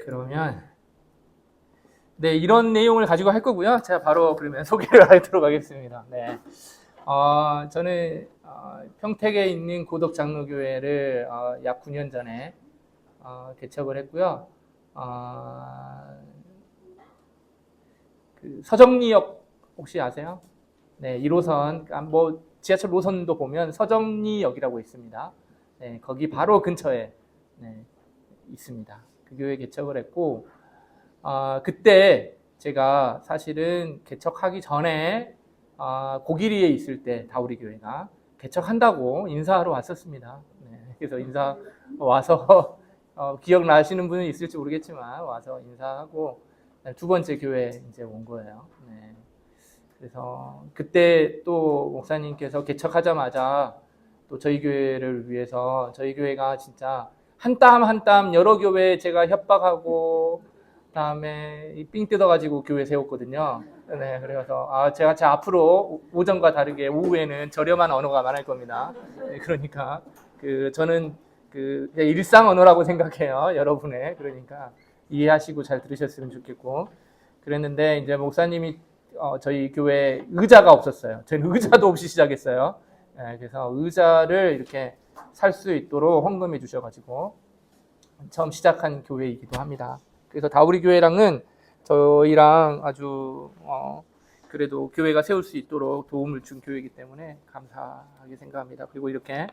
그러면 네, 이런 내용을 가지고 할 거고요. 제가 바로 그러면 소개를 하도록 하겠습니다. 네. 저는 평택에 있는 고덕 장로교회를 약 9년 전에 개척을 했고요. 그 서정리역 혹시 아세요? 네, 1호선 뭐 지하철 노선도 보면 서정리역이라고 있습니다. 네, 거기 바로 근처에 네, 있습니다. 그 교회 개척을 했고 그때 제가 사실은 개척하기 전에 고기리에 있을 때 다우리 교회가 개척한다고 인사하러 왔었습니다. 네, 그래서 인사 와서 기억나시는 분은 있을지 모르겠지만 와서 인사하고 두 번째 교회 이제 온 거예요. 네. 그래서 그때 또 목사님께서 개척하자마자 또 저희 교회를 위해서 저희 교회가 진짜 한 땀 한 땀 여러 교회 제가 협박하고 그다음에 삥 뜯어가지고 교회 세웠거든요. 네, 그래서 제가 앞으로 오전과 다르게 오후에는 저렴한 언어가 많을 겁니다. 네, 그러니까 저는 그냥 일상 언어라고 생각해요, 여러분의. 그러니까 이해하시고 잘 들으셨으면 좋겠고 그랬는데 이제 목사님이 저희 교회 의자가 없었어요. 저는 의자도 없이 시작했어요. 네, 그래서 의자를 이렇게 살 수 있도록 헌금해 주셔가지고 처음 시작한 교회이기도 합니다. 그래서 다우리 교회랑은 저희랑 아주 그래도 교회가 세울 수 있도록 도움을 준 교회이기 때문에 감사하게 생각합니다. 그리고 이렇게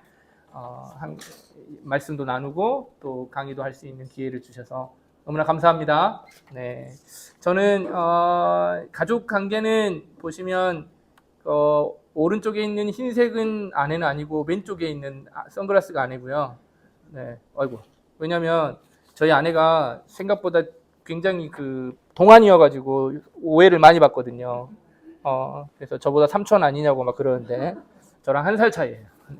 말씀도 나누고 또 강의도 할 수 있는 기회를 주셔서 너무나 감사합니다. 네, 저는 가족 관계는 보시면 오른쪽에 있는 흰색은 아내는 아니고 왼쪽에 있는 선글라스가 아내고요. 네, 아이고. 왜냐면 저희 아내가 생각보다 굉장히 동안이어가지고 오해를 많이 받거든요. 그래서 저보다 삼촌 아니냐고 막 그러는데 저랑 1살 차이예요. 네.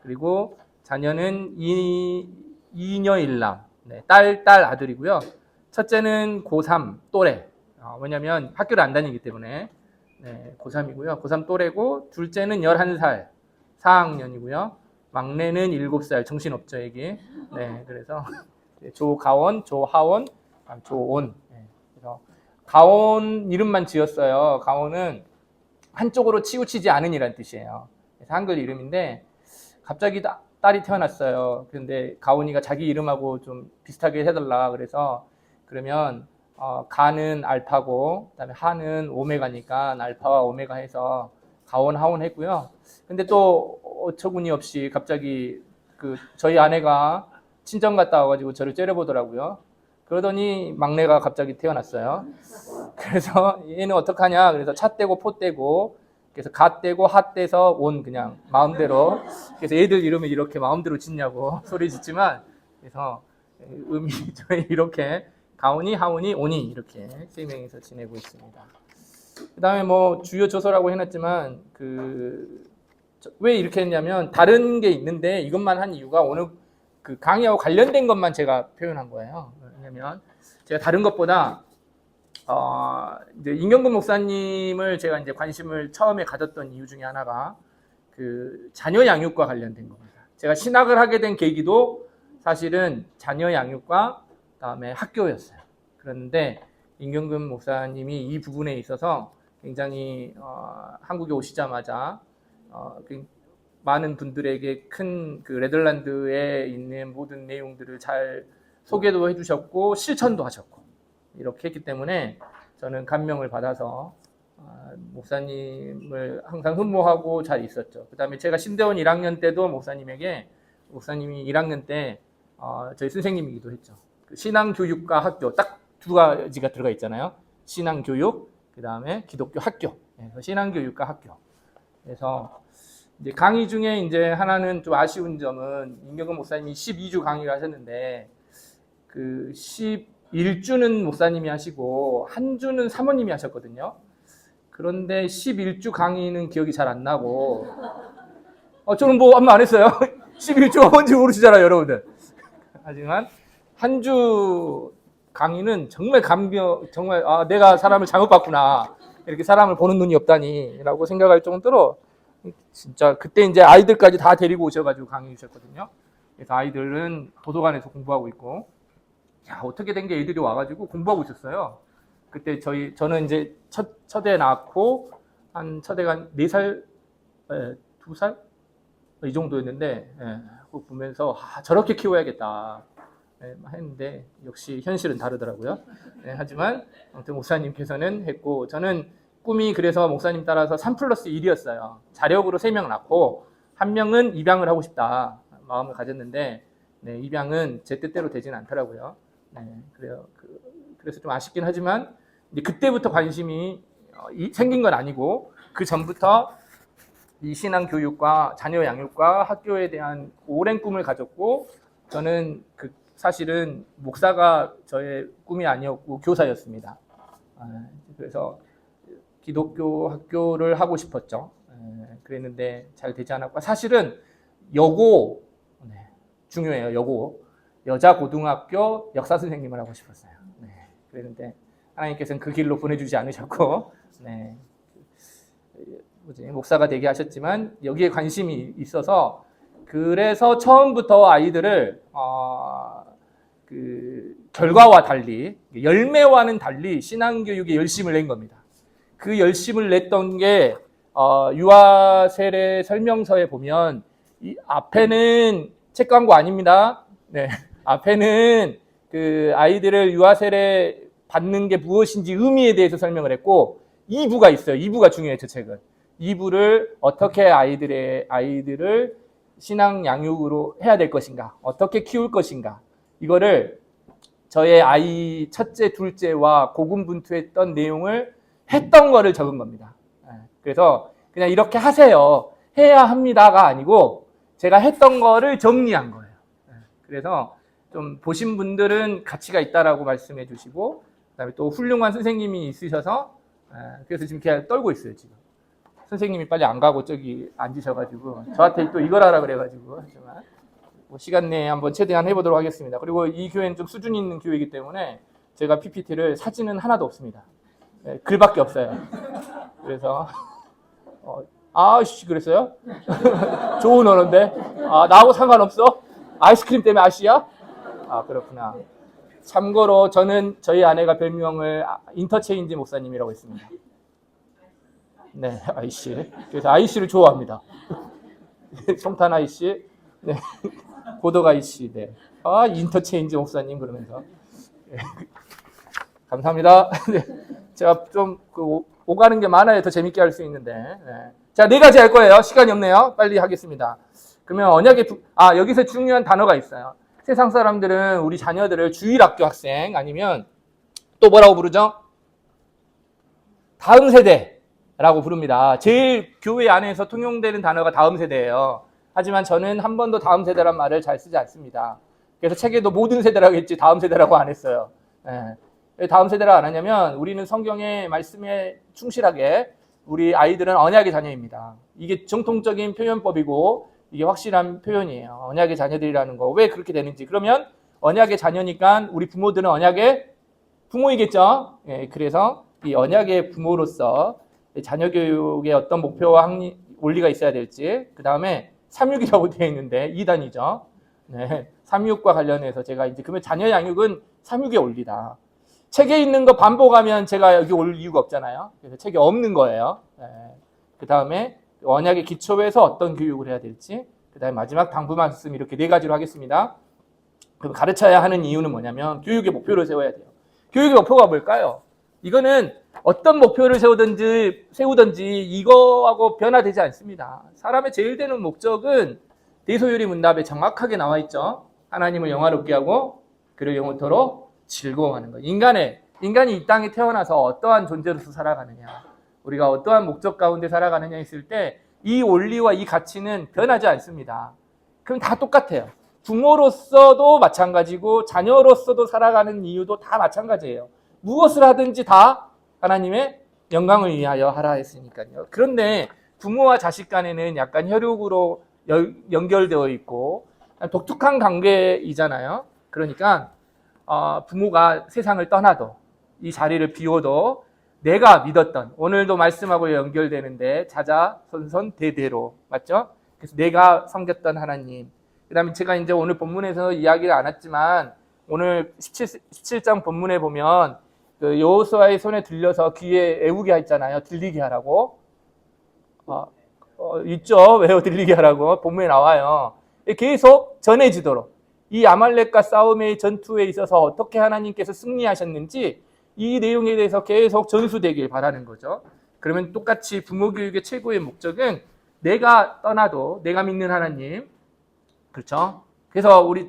그리고 자녀는 2녀 1남. 네, 딸 아들이고요. 첫째는 고3 또래. 왜냐면 학교를 안 다니기 때문에. 네, 고3이고요. 고3 또래고 둘째는 11살 4학년이고요. 막내는 7살 정신없죠, 애기. 네, 그래서 조가원, 조하원, 조온. 네, 그래서 가온 이름만 지었어요. 가온은 한쪽으로 치우치지 않은이라는 뜻이에요. 그래서 한글 이름인데 갑자기 딸이 태어났어요. 그런데 가온이가 자기 이름하고 좀 비슷하게 해달라 그래서 그러면 가는 알파고 그다음에 하는 오메가니까 알파와 오메가 해서 가온 하온 했고요. 근데 또 어처구니 없이 갑자기 저희 아내가 친정 갔다 와가지고 저를 째려보더라고요. 그러더니 막내가 갑자기 태어났어요. 그래서 얘는 어떡하냐? 그래서 차 떼고 포 떼고 그래서 가 떼고 하 떼서 온 그냥 마음대로. 그래서 애들 이름을 이렇게 마음대로 짓냐고 소리 짓지만 그래서 저희 이렇게 가온이, 하온이, 온이 이렇게 세 명이서 지내고 있습니다. 그 다음에 뭐 주요 조서라고 해놨지만 왜 이렇게 했냐면 다른 게 있는데 이것만 한 이유가 오늘 강의하고 관련된 것만 제가 표현한 거예요. 왜냐면 제가 다른 것보다 이제 임경근 목사님을 제가 이제 관심을 처음에 가졌던 이유 중에 하나가 자녀 양육과 관련된 겁니다. 제가 신학을 하게 된 계기도 사실은 자녀 양육과 그다음에 학교였어요. 그런데 임경근 목사님이 이 부분에 있어서 굉장히 한국에 오시자마자 많은 분들에게 큰 네덜란드에 있는 모든 내용들을 잘 소개도 해주셨고 실천도 하셨고 이렇게 했기 때문에 저는 감명을 받아서 목사님을 항상 흠모하고 잘 있었죠. 그 다음에 제가 신대원 1학년 때도 목사님이 1학년 때 저희 선생님이기도 했죠. 신앙교육과 학교 딱 두 가지가 들어가 있잖아요. 신앙교육, 그 다음에 기독교 학교. 그래서 신앙교육과 학교. 그래서 이제 강의 중에 이제 하나는 좀 아쉬운 점은 임경근 목사님이 12주 강의를 하셨는데 11주는 목사님이 하시고 한 주는 사모님이 하셨거든요. 그런데 11주 강의는 기억이 잘 안 나고 저는 뭐 아무 안 했어요. 11주가 뭔지 모르시잖아요, 여러분들. 하지만 한 주 강의는 정말 정말 내가 사람을 잘못 봤구나. 이렇게 사람을 보는 눈이 없다니라고 생각할 정도로 진짜 그때 이제 아이들까지 다 데리고 오셔가지고 강의 주셨거든요. 그래서 아이들은 도서관에서 공부하고 있고 야, 어떻게 된 게 애들이 와가지고 공부하고 있었어요. 그때 저는 이제 첫애 낳고 한 첫애가 4살, 2살 이 정도였는데, 그거 보면서 저렇게 키워야겠다 했는데 역시 현실은 다르더라고요. 하지만 아무튼 목사님께서는 했고, 저는 꿈이 그래서 목사님 따라서 3+1이었어요. 자력으로 3명 낳고 1명은 입양을 하고 싶다 마음을 가졌는데, 입양은 제 뜻대로 되진 않더라고요. 그래요. 그래서 좀 아쉽긴 하지만 이제 그때부터 관심이 생긴 건 아니고, 그 전부터 이 신앙 교육과 자녀 양육과 학교에 대한 오랜 꿈을 가졌고, 저는 사실은 목사가 저의 꿈이 아니었고 교사였습니다. 그래서 기독교 학교를 하고 싶었죠. 그랬는데 잘 되지 않았고, 사실은 여고, 중요해요. 여자 고등학교 역사 선생님을 하고 싶었어요. 그랬는데 하나님께서는 그 길로 보내주지 않으셨고, 목사가 되게 하셨지만 여기에 관심이 있어서, 그래서 처음부터 아이들을 결과와 달리, 열매와는 달리 신앙교육에 열심을 낸 겁니다. 그 열심을 냈던 게 유아 세례 설명서에 보면, 이 앞에는 책 광고 아닙니다. 앞에는 그 아이들을 유아 세례 받는 게 무엇인지 의미에 대해서 설명을 했고, 2부가 있어요. 2부가 중요해요. 저 책은 2부를 어떻게 아이들을 신앙 양육으로 해야 될 것인가, 어떻게 키울 것인가, 이거를 저의 아이 첫째, 둘째와 고군분투했던 내용을 했던 거를 적은 겁니다. 그래서 그냥 이렇게 하세요, 해야 합니다가 아니고 제가 했던 거를 정리한 거예요. 그래서 좀 보신 분들은 가치가 있다라고 말씀해 주시고, 그다음에 또 훌륭한 선생님이 있으셔서, 그래서 지금 그냥 떨고 있어요. 지금 선생님이 빨리 안 가고 저기 앉으셔가지고 저한테 또 이걸 하라 그래가지고, 하지만 시간 내에 한번 최대한 해보도록 하겠습니다. 그리고 이 교회는 좀 수준 있는 교회이기 때문에 제가 PPT를 사진은 하나도 없습니다. 글밖에 없어요. 그래서 아씨 그랬어요? 좋은 언어인데, 나하고 상관없어? 아이스크림 때문에 아씨야? 그렇구나. 참고로 저는 저희 아내가 별명을 인터체인지 목사님이라고 했습니다. 아이씨. 그래서 아이씨를 좋아합니다. 송탄 아이씨, 고덕 아이씨, 인터체인지 목사님 그러면서. 감사합니다. 제가 좀 오가는 게 많아야 더 재밌게 할 수 있는데. 자, 4가지 할 거예요. 시간이 없네요. 빨리 하겠습니다. 그러면 언약의 여기서 중요한 단어가 있어요. 세상 사람들은 우리 자녀들을 주일학교 학생 아니면 또 뭐라고 부르죠? 다음 세대라고 부릅니다. 제일 교회 안에서 통용되는 단어가 다음 세대예요. 하지만 저는 한 번도 다음 세대란 말을 잘 쓰지 않습니다. 그래서 책에도 모든 세대라고 했지 다음 세대라고 안 했어요. 왜 다음 세대라고 안 하냐면, 우리는 성경의 말씀에 충실하게, 우리 아이들은 언약의 자녀입니다. 이게 정통적인 표현법이고 이게 확실한 표현이에요. 언약의 자녀들이라는 거. 왜 그렇게 되는지. 그러면 언약의 자녀니까 우리 부모들은 언약의 부모이겠죠. 그래서 이 언약의 부모로서 자녀 교육에 어떤 목표와 원리가 있어야 될지, 그 다음에 3육이라고 되어 있는데 2단이죠. 3육과 관련해서 제가 이제 그러면 자녀 양육은 3육의 원리다. 책에 있는 거 반복하면 제가 여기 올 이유가 없잖아요. 그래서 책에 없는 거예요. 그 다음에 언약의 기초에서 어떤 교육을 해야 될지, 그 다음에 마지막 당부 말씀, 이렇게 4가지로 하겠습니다. 그럼 가르쳐야 하는 이유는 뭐냐면, 교육의 목표를 세워야 돼요. 교육의 목표가 뭘까요? 이거는 어떤 목표를 세우든지 이거하고 변화되지 않습니다. 사람의 제일 되는 목적은 대소요리 문답에 정확하게 나와 있죠. 하나님을 영화롭게 하고 그를 영원토록 즐거워하는 것. 인간이 이 땅에 태어나서 어떠한 존재로서 살아가느냐, 우리가 어떠한 목적 가운데 살아가느냐 했을 때 이 원리와 이 가치는 변하지 않습니다. 그럼 다 똑같아요. 부모로서도 마찬가지고 자녀로서도 살아가는 이유도 다 마찬가지예요. 무엇을 하든지 다 하나님의 영광을 위하여 하라 했으니까요. 그런데 부모와 자식 간에는 약간 혈육으로 연결되어 있고 독특한 관계이잖아요. 그러니까 부모가 세상을 떠나도, 이 자리를 비워도 내가 믿었던, 오늘도 말씀하고 연결되는데 자자손손 대대로, 맞죠? 그래서 내가 섬겼던 하나님, 그 다음에 제가 이제 오늘 본문에서 이야기를 안 했지만 오늘 17장 본문에 보면 그 여호수아의 손에 들려서 귀에 애우게 했잖아요. 들리게 하라고. 있죠. 왜요? 들리게 하라고. 본문에 나와요. 계속 전해지도록. 이 아말렉과 싸움의 전투에 있어서 어떻게 하나님께서 승리하셨는지 이 내용에 대해서 계속 전수되길 바라는 거죠. 그러면 똑같이 부모 교육의 최고의 목적은 내가 떠나도 내가 믿는 하나님, 그렇죠? 그래서 우리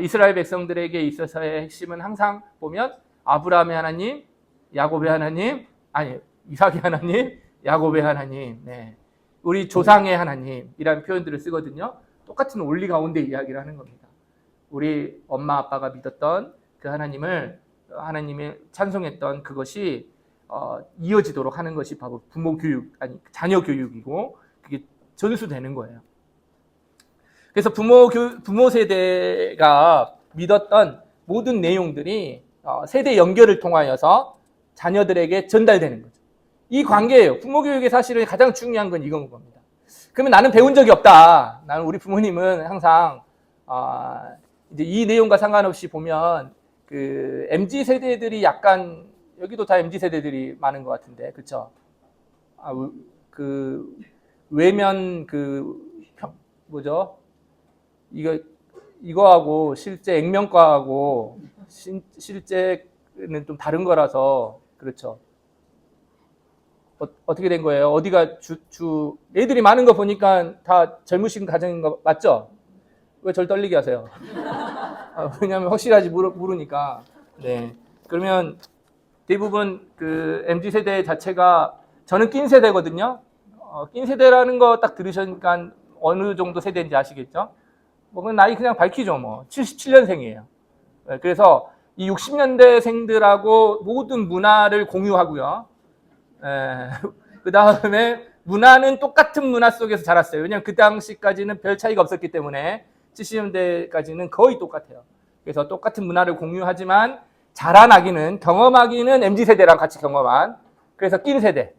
이스라엘 백성들에게 있어서의 핵심은 항상 보면 아브라함의 하나님, 야곱의 하나님, 아니 이삭의 하나님, 야곱의 하나님, 네. 우리 조상의 하나님이라는 표현들을 쓰거든요. 똑같은 원리 가운데 이야기를 하는 겁니다. 우리 엄마 아빠가 믿었던 그 하나님을 찬송했던 그것이 이어지도록 하는 것이 바로 부모 교육, 아니 자녀 교육이고 그게 전수되는 거예요. 그래서 부모 세대가 믿었던 모든 내용들이 세대 연결을 통하여서 자녀들에게 전달되는 거죠. 이 관계예요. 부모 교육의 사실은 가장 중요한 건 이건 겁니다. 그러면 나는 배운 적이 없다. 나는 우리 부모님은 항상 이제 이 내용과 상관없이 보면 그 MZ 세대들이 약간 여기도 다 MZ 세대들이 많은 것 같은데, 그렇죠? 그 외면 뭐죠? 이거하고 실제 액면가하고 실제는 좀 다른 거라서 그렇죠. 어떻게 된 거예요? 어디가 애들이 많은 거 보니까 다 젊으신 가정인 거 맞죠? 왜 절 떨리게 하세요? 왜냐하면 확실하지 모르니까. 네. 그러면 대부분 그 MZ 세대 자체가 저는 낀 세대거든요. 낀 세대라는 거 딱 들으시니까 어느 정도 세대인지 아시겠죠? 뭐 나이 그냥 밝히죠. 뭐 77년생이에요. 그래서 이 60년대생들하고 모든 문화를 공유하고요. 그 다음에 문화는 똑같은 문화 속에서 자랐어요. 왜냐하면 그 당시까지는 별 차이가 없었기 때문에 70년대까지는 거의 똑같아요. 그래서 똑같은 문화를 공유하지만 경험하기는 MZ세대랑 같이 경험한, 그래서 낀 세대,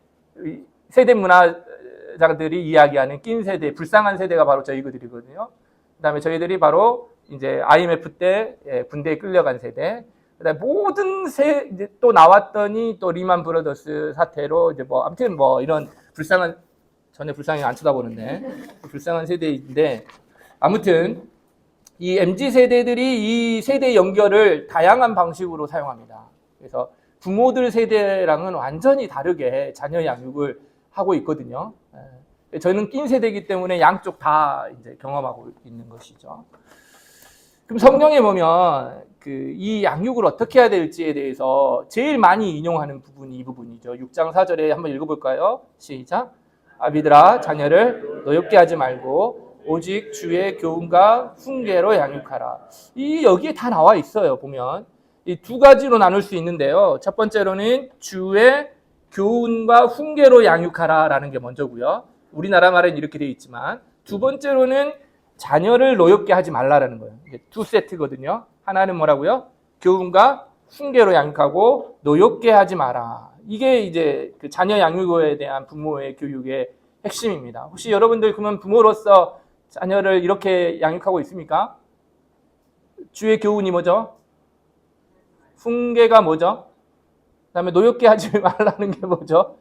세대 문화자들이 이야기하는 낀 세대, 불쌍한 세대가 바로 저희들이거든요. 그 다음에 저희들이 바로 이제 IMF 때 군대에 끌려간 세대, 그다음에 모든 이제 또 나왔더니 또 리만 브러더스 사태로 이제 뭐 아무튼 뭐 이런 전혀 불쌍히 안 쳐다보는데 불쌍한 세대인데, 아무튼 이 MZ 세대들이 이 세대 연결을 다양한 방식으로 사용합니다. 그래서 부모들 세대랑은 완전히 다르게 자녀 양육을 하고 있거든요. 저는 낀 세대이기 때문에 양쪽 다 이제 경험하고 있는 것이죠. 그럼 성경에 보면 이 양육을 어떻게 해야 될지에 대해서 제일 많이 인용하는 부분이 이 부분이죠. 6장 4절에 한번 읽어볼까요? 시작. 아비들아, 자녀를 노엽게 하지 말고 오직 주의 교훈과 훈계로 양육하라. 여기에 다 나와 있어요. 보면 이 두 가지로 나눌 수 있는데요. 첫 번째로는 주의 교훈과 훈계로 양육하라라는 게 먼저고요. 우리나라 말은 이렇게 되어 있지만, 두 번째로는 자녀를 노엽게 하지 말라라는 거예요. 이게 두 세트거든요. 하나는 뭐라고요? 교훈과 훈계로 양육하고 노엽게 하지 마라. 이게 이제 그 자녀 양육에 대한 부모의 교육의 핵심입니다. 혹시 여러분들 그러면 부모로서 자녀를 이렇게 양육하고 있습니까? 주의 교훈이 뭐죠? 훈계가 뭐죠? 그다음에 노엽게 하지 말라는 게 뭐죠?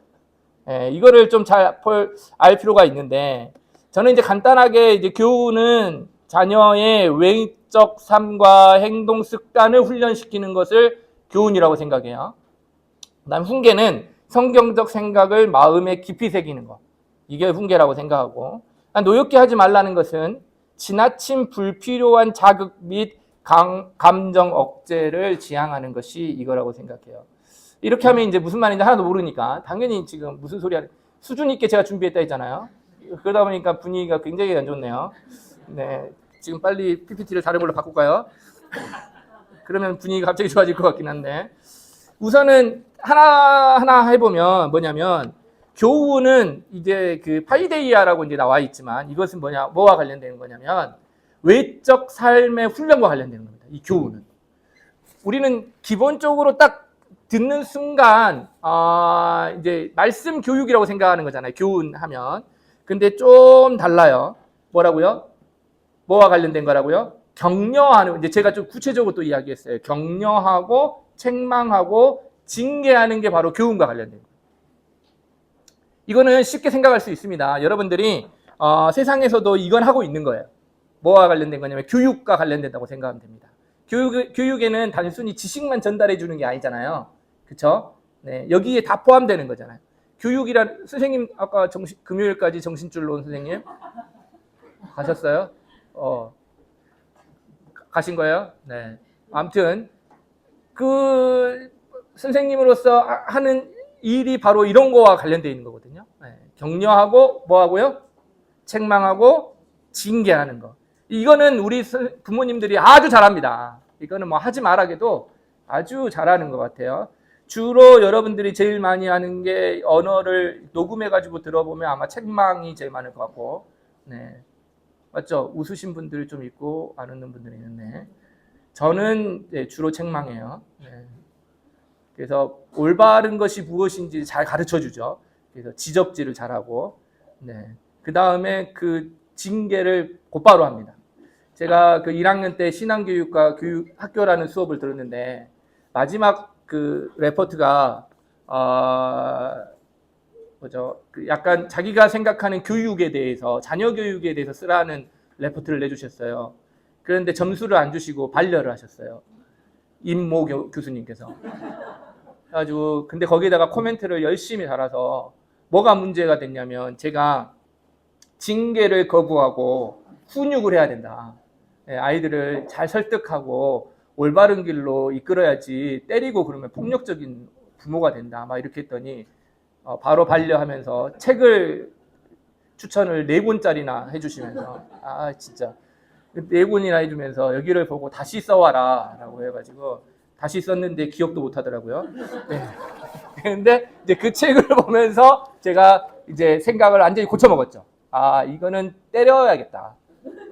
이거를 좀 잘 알 필요가 있는데, 저는 이제 간단하게 이제 교훈은 자녀의 외적 삶과 행동 습관을 훈련시키는 것을 교훈이라고 생각해요. 그다음 훈계는 성경적 생각을 마음에 깊이 새기는 것. 이게 훈계라고 생각하고, 노엽게 하지 말라는 것은 지나친 불필요한 자극 및 감정 억제를 지향하는 것이 이거라고 생각해요. 이렇게 하면 이제 무슨 말인지 하나도 모르니까 당연히 지금 무슨 소리 하는, 수준 있게 제가 준비했다 했잖아요. 그러다 보니까 분위기가 굉장히 안 좋네요. 네, 지금 빨리 PPT를 다른 걸로 바꿀까요? 그러면 분위기가 갑자기 좋아질 것 같긴 한데, 우선은 하나하나 해보면 뭐냐면, 교훈은 이제 그 파이데이아라고 이제 나와 있지만, 이것은 뭐와 관련되는 거냐면 외적 삶의 훈련과 관련되는 겁니다. 이 교훈은 우리는 기본적으로 딱 듣는 순간 이제 말씀 교육이라고 생각하는 거잖아요. 교훈하면. 근데 좀 달라요. 뭐라고요? 뭐와 관련된 거라고요? 격려하는, 이제 제가 좀 구체적으로 또 이야기했어요. 격려하고 책망하고 징계하는 게 바로 교훈과 관련된 거예요. 이거는 쉽게 생각할 수 있습니다. 여러분들이 세상에서도 이건 하고 있는 거예요. 뭐와 관련된 거냐면 교육과 관련된다고 생각하면 됩니다. 교육에는 단순히 지식만 전달해 주는 게 아니잖아요. 그렇죠? 네, 여기에 다 포함되는 거잖아요. 교육이란, 선생님 아까 금요일까지 정신줄로 온 선생님 가셨어요? 가신 거예요? 네. 아무튼 그 선생님으로서 하는 일이 바로 이런 거와 관련되어 있는 거거든요. 네. 격려하고 뭐 하고요? 책망하고 징계하는 거. 이거는 우리 부모님들이 아주 잘합니다. 이거는 뭐 하지 말아도 아주 잘하는 것 같아요. 주로 여러분들이 제일 많이 하는 게 언어를 녹음해가지고 들어보면 아마 책망이 제일 많을 것 같고, 네. 맞죠? 웃으신 분들 좀 있고 안 웃는 분들이 있는데 저는 주로 책망해요. 네. 그래서 올바른 것이 무엇인지 잘 가르쳐 주죠. 그래서 지적질을 잘하고, 네. 그 다음에 그 징계를 곧바로 합니다. 제가 그 1학년 때 신앙교육과 교육학교라는 수업을 들었는데 마지막 그 레포트가 뭐죠? 그 약간 자기가 생각하는 교육에 대해서, 자녀 교육에 대해서 쓰라는 레포트를 내주셨어요. 그런데 점수를 안 주시고 반려를 하셨어요. 임모 교수님께서. 그래가지고 근데 거기에다가 코멘트를 열심히 달아서 뭐가 문제가 됐냐면 제가 징계를 거부하고 훈육을 해야 된다. 아이들을 잘 설득하고 올바른 길로 이끌어야지 때리고 그러면 폭력적인 부모가 된다. 막 이렇게 했더니 바로 반려하면서 책을 추천을 4권짜리나 해주시면서 진짜 4권이나 해주면서 여기를 보고 다시 써와라 라고 해가지고 다시 썼는데 기억도 못 하더라고요. 네. 근데 이제 그 책을 보면서 제가 이제 생각을 완전히 고쳐먹었죠. 이거는 때려야겠다.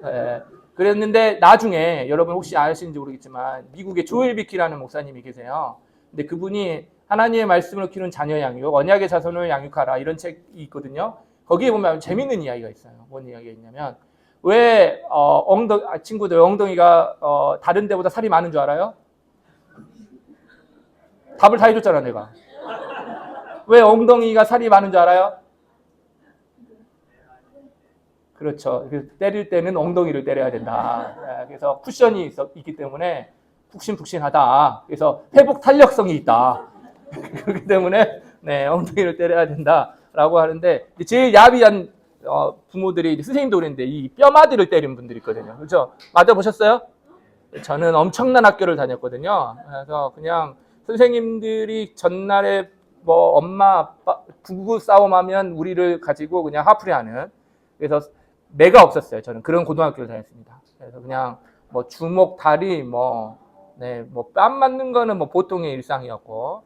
네. 그랬는데 나중에 여러분 혹시 아시는지 모르겠지만 미국에 조엘 비키라는 목사님이 계세요. 근데 그분이 하나님의 말씀을 키우는 자녀 양육, 언약의 자손을 양육하라 이런 책이 있거든요. 거기에 보면 재밌는 이야기가 있어요. 뭔 이야기가 있냐면 왜 친구들 엉덩이가 다른 데보다 살이 많은 줄 알아요? 답을 다 해줬잖아 내가. 왜 엉덩이가 살이 많은 줄 알아요? 그렇죠. 때릴 때는 엉덩이를 때려야 된다. 그래서 쿠션이 있기 때문에 푹신푹신하다. 그래서 회복 탄력성이 있다. 그렇기 때문에 엉덩이를 때려야 된다라고 하는데 제일 야비한 부모들이 선생님도 그랬는데 이 뼈마디를 때리는 분들이 있거든요. 그렇죠? 맞아보셨어요? 저는 엄청난 학교를 다녔거든요. 그래서 그냥 선생님들이 전날에 뭐 엄마 아빠 부부 싸움하면 우리를 가지고 그냥 화풀이하는, 그래서 매가 없었어요. 저는 그런 고등학교를 다녔습니다. 그래서 그냥 뭐 주먹 다리 뭐 뺨 맞는 거는 뭐 보통의 일상이었고,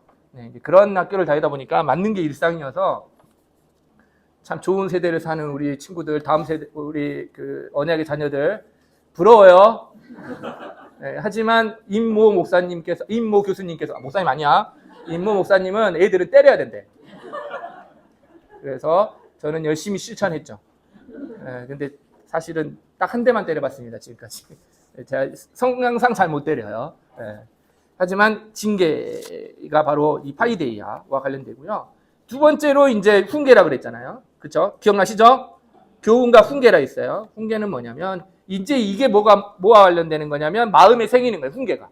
이제 그런 학교를 다니다 보니까 맞는 게 일상이어서 참 좋은 세대를 사는 우리 친구들, 다음 세대 우리 그 언약의 자녀들 부러워요. 하지만 임모 교수님께서 목사님 아니야. 임모 목사님은 애들은 때려야 된대. 그래서 저는 열심히 실천했죠. 근데 사실은 딱 한 대만 때려봤습니다, 지금까지. 제가 성향상 잘 못 때려요. 하지만 징계가 바로 이 파이데이아와 관련되고요. 두 번째로 이제 훈계라 그랬잖아요. 그렇죠? 기억나시죠? 교훈과 훈계라 있어요. 훈계는 뭐냐면 이제 이게 뭐와 관련되는 거냐면 마음에 새기는 거예요. 훈계가.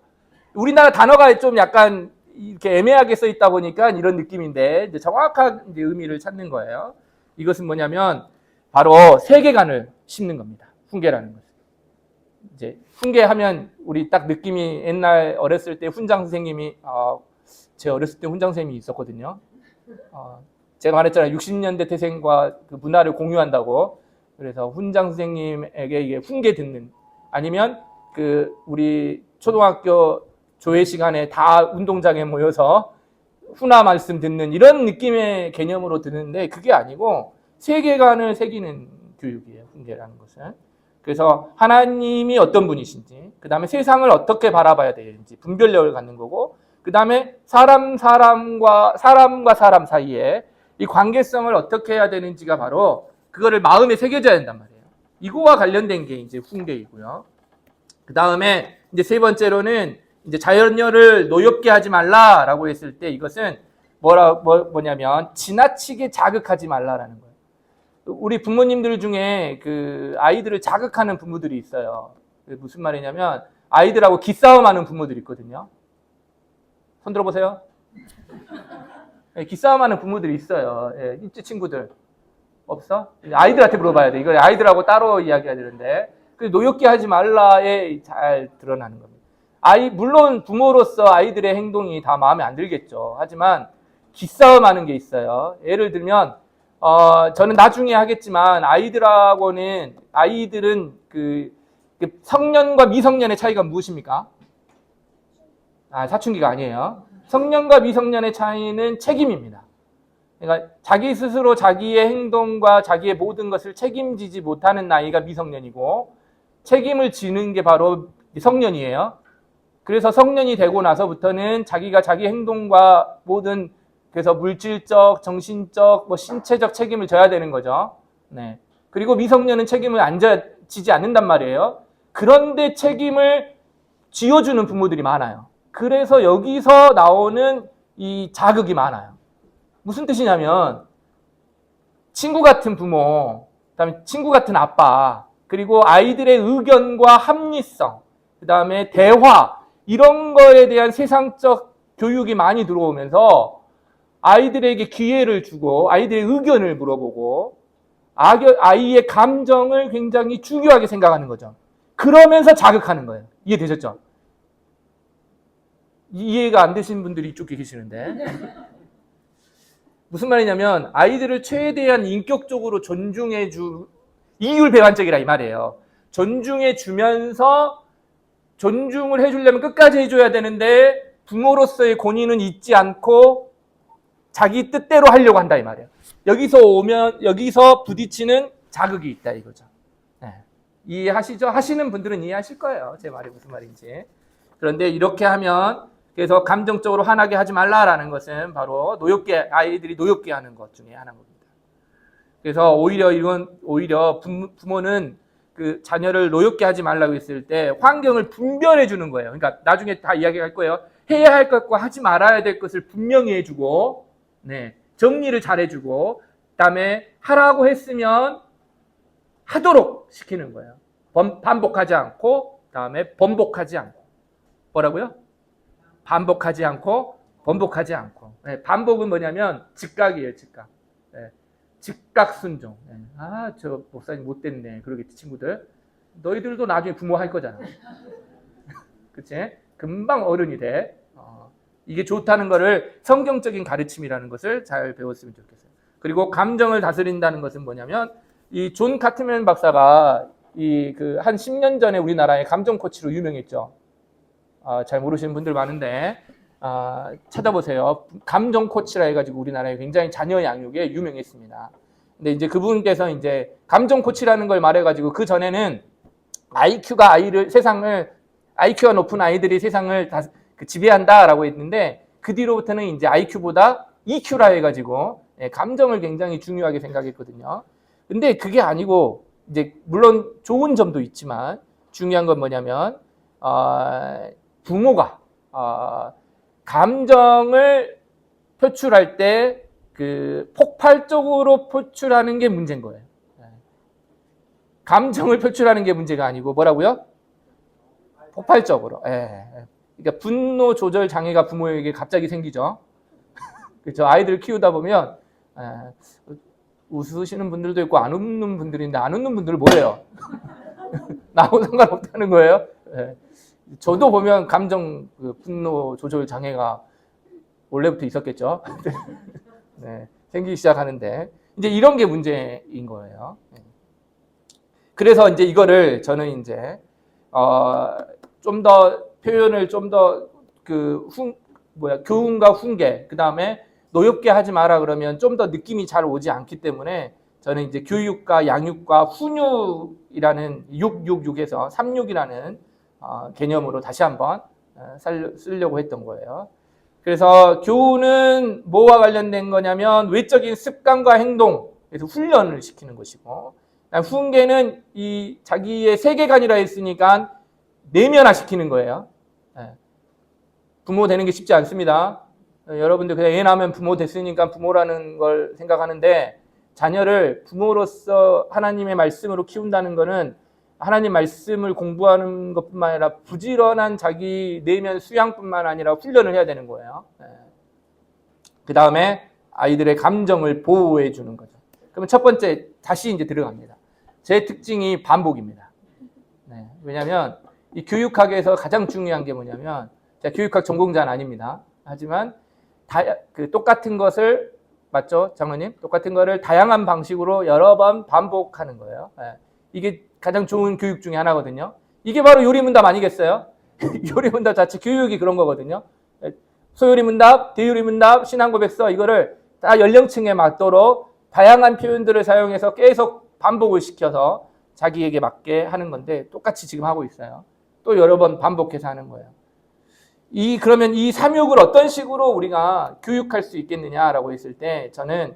우리나라 단어가 좀 약간 이렇게 애매하게 써 있다 보니까 이런 느낌인데 이제 정확한 이제 의미를 찾는 거예요. 이것은 뭐냐면 바로 세계관을 심는 겁니다. 훈계라는 것은. 이제 훈계하면 우리 딱 느낌이 옛날 어렸을 때 훈장 선생님이 제 어렸을 때 훈장 선생님이 있었거든요. 제가 말했잖아요. 60년대 태생과 그 문화를 공유한다고. 그래서 훈장 선생님에게 이게 훈계 듣는, 아니면 그 우리 초등학교 조회 시간에 다 운동장에 모여서 훈화 말씀 듣는 이런 느낌의 개념으로 듣는데 그게 아니고 세계관을 새기는 교육이에요. 훈계라는 것은. 그래서 하나님이 어떤 분이신지, 그 다음에 세상을 어떻게 바라봐야 되는지 분별력을 갖는 거고, 그 다음에 사람과 사람 사이에 이 관계성을 어떻게 해야 되는지가 바로 그거를 마음에 새겨져야 된단 말이에요. 이거와 관련된 게 이제 훈계이고요. 그 다음에 이제 세 번째로는 이제 자녀를 노엽게 하지 말라라고 했을 때 이것은 뭐냐면 지나치게 자극하지 말라라는 거예요. 우리 부모님들 중에 그 아이들을 자극하는 부모들이 있어요. 무슨 말이냐면 아이들하고 기싸움하는 부모들이 있거든요. 손 들어보세요. 네, 기싸움하는 부모들이 있어요. 예, 있지 친구들 없어? 아이들한테 물어봐야 돼. 이거 아이들하고 따로 이야기해야 되는데 노엽게 하지 말라에 잘 드러나는 겁니다. 물론 부모로서 아이들의 행동이 다 마음에 안 들겠죠. 하지만 기싸움하는 게 있어요. 예를 들면 저는 나중에 하겠지만 아이들은 그 성년과 미성년의 차이가 무엇입니까? 사춘기가 아니에요. 성년과 미성년의 차이는 책임입니다. 그러니까 자기 스스로 자기의 행동과 자기의 모든 것을 책임지지 못하는 나이가 미성년이고 책임을 지는 게 바로 성년이에요. 그래서 성년이 되고 나서부터는 자기가 자기 행동과 모든 그래서 물질적, 정신적, 신체적 책임을 져야 되는 거죠. 네. 그리고 미성년은 책임을 지지 않는단 말이에요. 그런데 책임을 쥐어주는 부모들이 많아요. 그래서 여기서 나오는 이 자극이 많아요. 무슨 뜻이냐면 친구 같은 부모, 그다음에 친구 같은 아빠, 그리고 아이들의 의견과 합리성, 그다음에 대화 이런 거에 대한 세상적 교육이 많이 들어오면서 아이들에게 기회를 주고 아이들의 의견을 물어보고 아이의 감정을 굉장히 중요하게 생각하는 거죠. 그러면서 자극하는 거예요. 이해되셨죠? 이해가 안 되시는 분들이 이쪽에 계시는데 무슨 말이냐면 아이들을 최대한 인격적으로 이율배반적이라 이 말이에요. 존중해 주면서 존중을 해주려면 끝까지 해줘야 되는데 부모로서의 권위는 잊지 않고 자기 뜻대로 하려고 한다 이 말이에요. 여기서 부딪히는 자극이 있다 이거죠. 네. 이해하시죠? 하시는 분들은 이해하실 거예요. 제 말이 무슨 말인지. 그런데 이렇게 하면 그래서 감정적으로 화나게 하지 말라라는 것은 바로 아이들이 노엽게 하는 것 중에 하나입니다. 그래서 오히려 부모는 그 자녀를 노엽게 하지 말라고 했을 때 환경을 분별해 주는 거예요. 그러니까 나중에 다 이야기할 거예요. 해야 할 것과 하지 말아야 될 것을 분명히 해주고, 네, 정리를 잘 해주고, 그다음에 하라고 했으면 하도록 시키는 거예요. 반복하지 않고, 그다음에 번복하지 않고. 뭐라고요? 반복하지 않고, 번복하지 않고. 네, 반복은 뭐냐면 즉각이에요, 즉각. 네, 즉각 순종. 네. 저 목사님 못됐네. 그러겠지, 친구들. 너희들도 나중에 부모 할 거잖아. 그치? 금방 어른이 돼. 이게 좋다는 거를 성경적인 가르침이라는 것을 잘 배웠으면 좋겠어요. 그리고 감정을 다스린다는 것은 뭐냐면, 이 존 카트맨 박사가 한 10년 전에 우리나라의 감정 코치로 유명했죠. 잘 모르시는 분들 많은데, 찾아보세요. 감정 코치라 해가지고 우리나라에 굉장히 자녀 양육에 유명했습니다. 근데 이제 그분께서 이제 감정 코치라는 걸 말해가지고 그 전에는 IQ가 높은 아이들이 세상을 다 지배한다라고 했는데 그 뒤로부터는 이제 IQ보다 EQ라 해가지고 감정을 굉장히 중요하게 생각했거든요. 근데 그게 아니고 이제 물론 좋은 점도 있지만 중요한 건 뭐냐면 부모가 감정을 표출할 때 그 폭발적으로 표출하는 게 문제인 거예요. 감정을 표출하는 게 문제가 아니고 뭐라고요? 폭발적으로. 그러니까 분노 조절 장애가 부모에게 갑자기 생기죠. 그렇죠. 아이들 키우다 보면 웃으시는 분들도 있고 안 웃는 분들인데 안 웃는 분들은 뭐래요? 나하고 상관없다는 거예요. 저도 보면 감정 분노 조절 장애가 원래부터 있었겠죠. 네, 생기기 시작하는데 이제 이런 게 문제인 거예요. 그래서 이제 이거를 저는 이제 좀 더 표현을 좀 더 교훈과 훈계, 그 다음에 노엽게 하지 마라 그러면 좀 더 느낌이 잘 오지 않기 때문에 저는 이제 교육과 양육과 훈육이라는 666에서 36이라는 개념으로 다시 한번 쓰려고 했던 거예요. 그래서 교훈은 뭐와 관련된 거냐면 외적인 습관과 행동, 그래서 훈련을 시키는 것이고, 훈계는 이 자기의 세계관이라 했으니까 내면화시키는 거예요. 예. 부모 되는 게 쉽지 않습니다. 여러분들 그냥 애 낳으면 부모 됐으니까 부모라는 걸 생각하는데 자녀를 부모로서 하나님의 말씀으로 키운다는 거는 하나님 말씀을 공부하는 것뿐만 아니라 부지런한 자기 내면 수양뿐만 아니라 훈련을 해야 되는 거예요. 그 다음에 아이들의 감정을 보호해 주는 거죠. 그러면 첫 번째 다시 이제 들어갑니다. 제 특징이 반복입니다. 왜냐하면 이 교육학에서 가장 중요한 게 뭐냐면 제가 교육학 전공자는 아닙니다. 하지만 똑같은 것을 맞죠, 장로님? 똑같은 거를 다양한 방식으로 여러 번 반복하는 거예요. 이게 가장 좋은 교육 중에 하나거든요. 이게 바로 요리문답 아니겠어요? 요리문답 자체 교육이 그런 거거든요. 소요리문답, 대요리문답, 신앙고백서 이거를 다 연령층에 맞도록 다양한 표현들을 사용해서 계속 반복을 시켜서 자기에게 맞게 하는 건데 똑같이 지금 하고 있어요. 또 여러 번 반복해서 하는 거예요. 그러면 이 삼육을 어떤 식으로 우리가 교육할 수 있겠느냐라고 했을 때 저는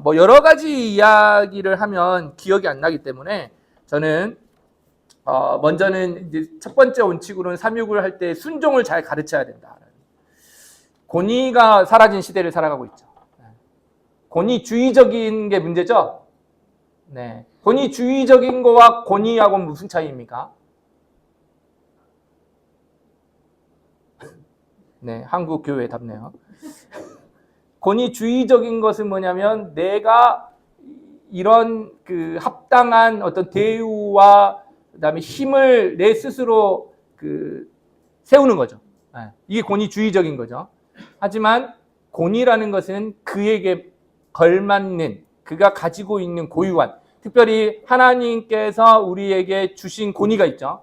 뭐 여러 가지 이야기를 하면 기억이 안 나기 때문에 저는 먼저는 이제 첫 번째 원칙으로는 삼육을 할 때 순종을 잘 가르쳐야 된다. 권위가 사라진 시대를 살아가고 있죠. 권위주의적인 게 문제죠. 네, 권위주의적인 거와 권위하고는 무슨 차이입니까? 네, 한국 교회 답네요. 권위주의적인 것은 뭐냐면 내가 이런 그 합당한 어떤 대우와 그다음에 힘을 내 스스로 세우는 거죠. 이게 권위주의적인 거죠. 하지만 권위라는 것은 그에게 걸맞는 그가 가지고 있는 고유한 특별히 하나님께서 우리에게 주신 권위가 있죠.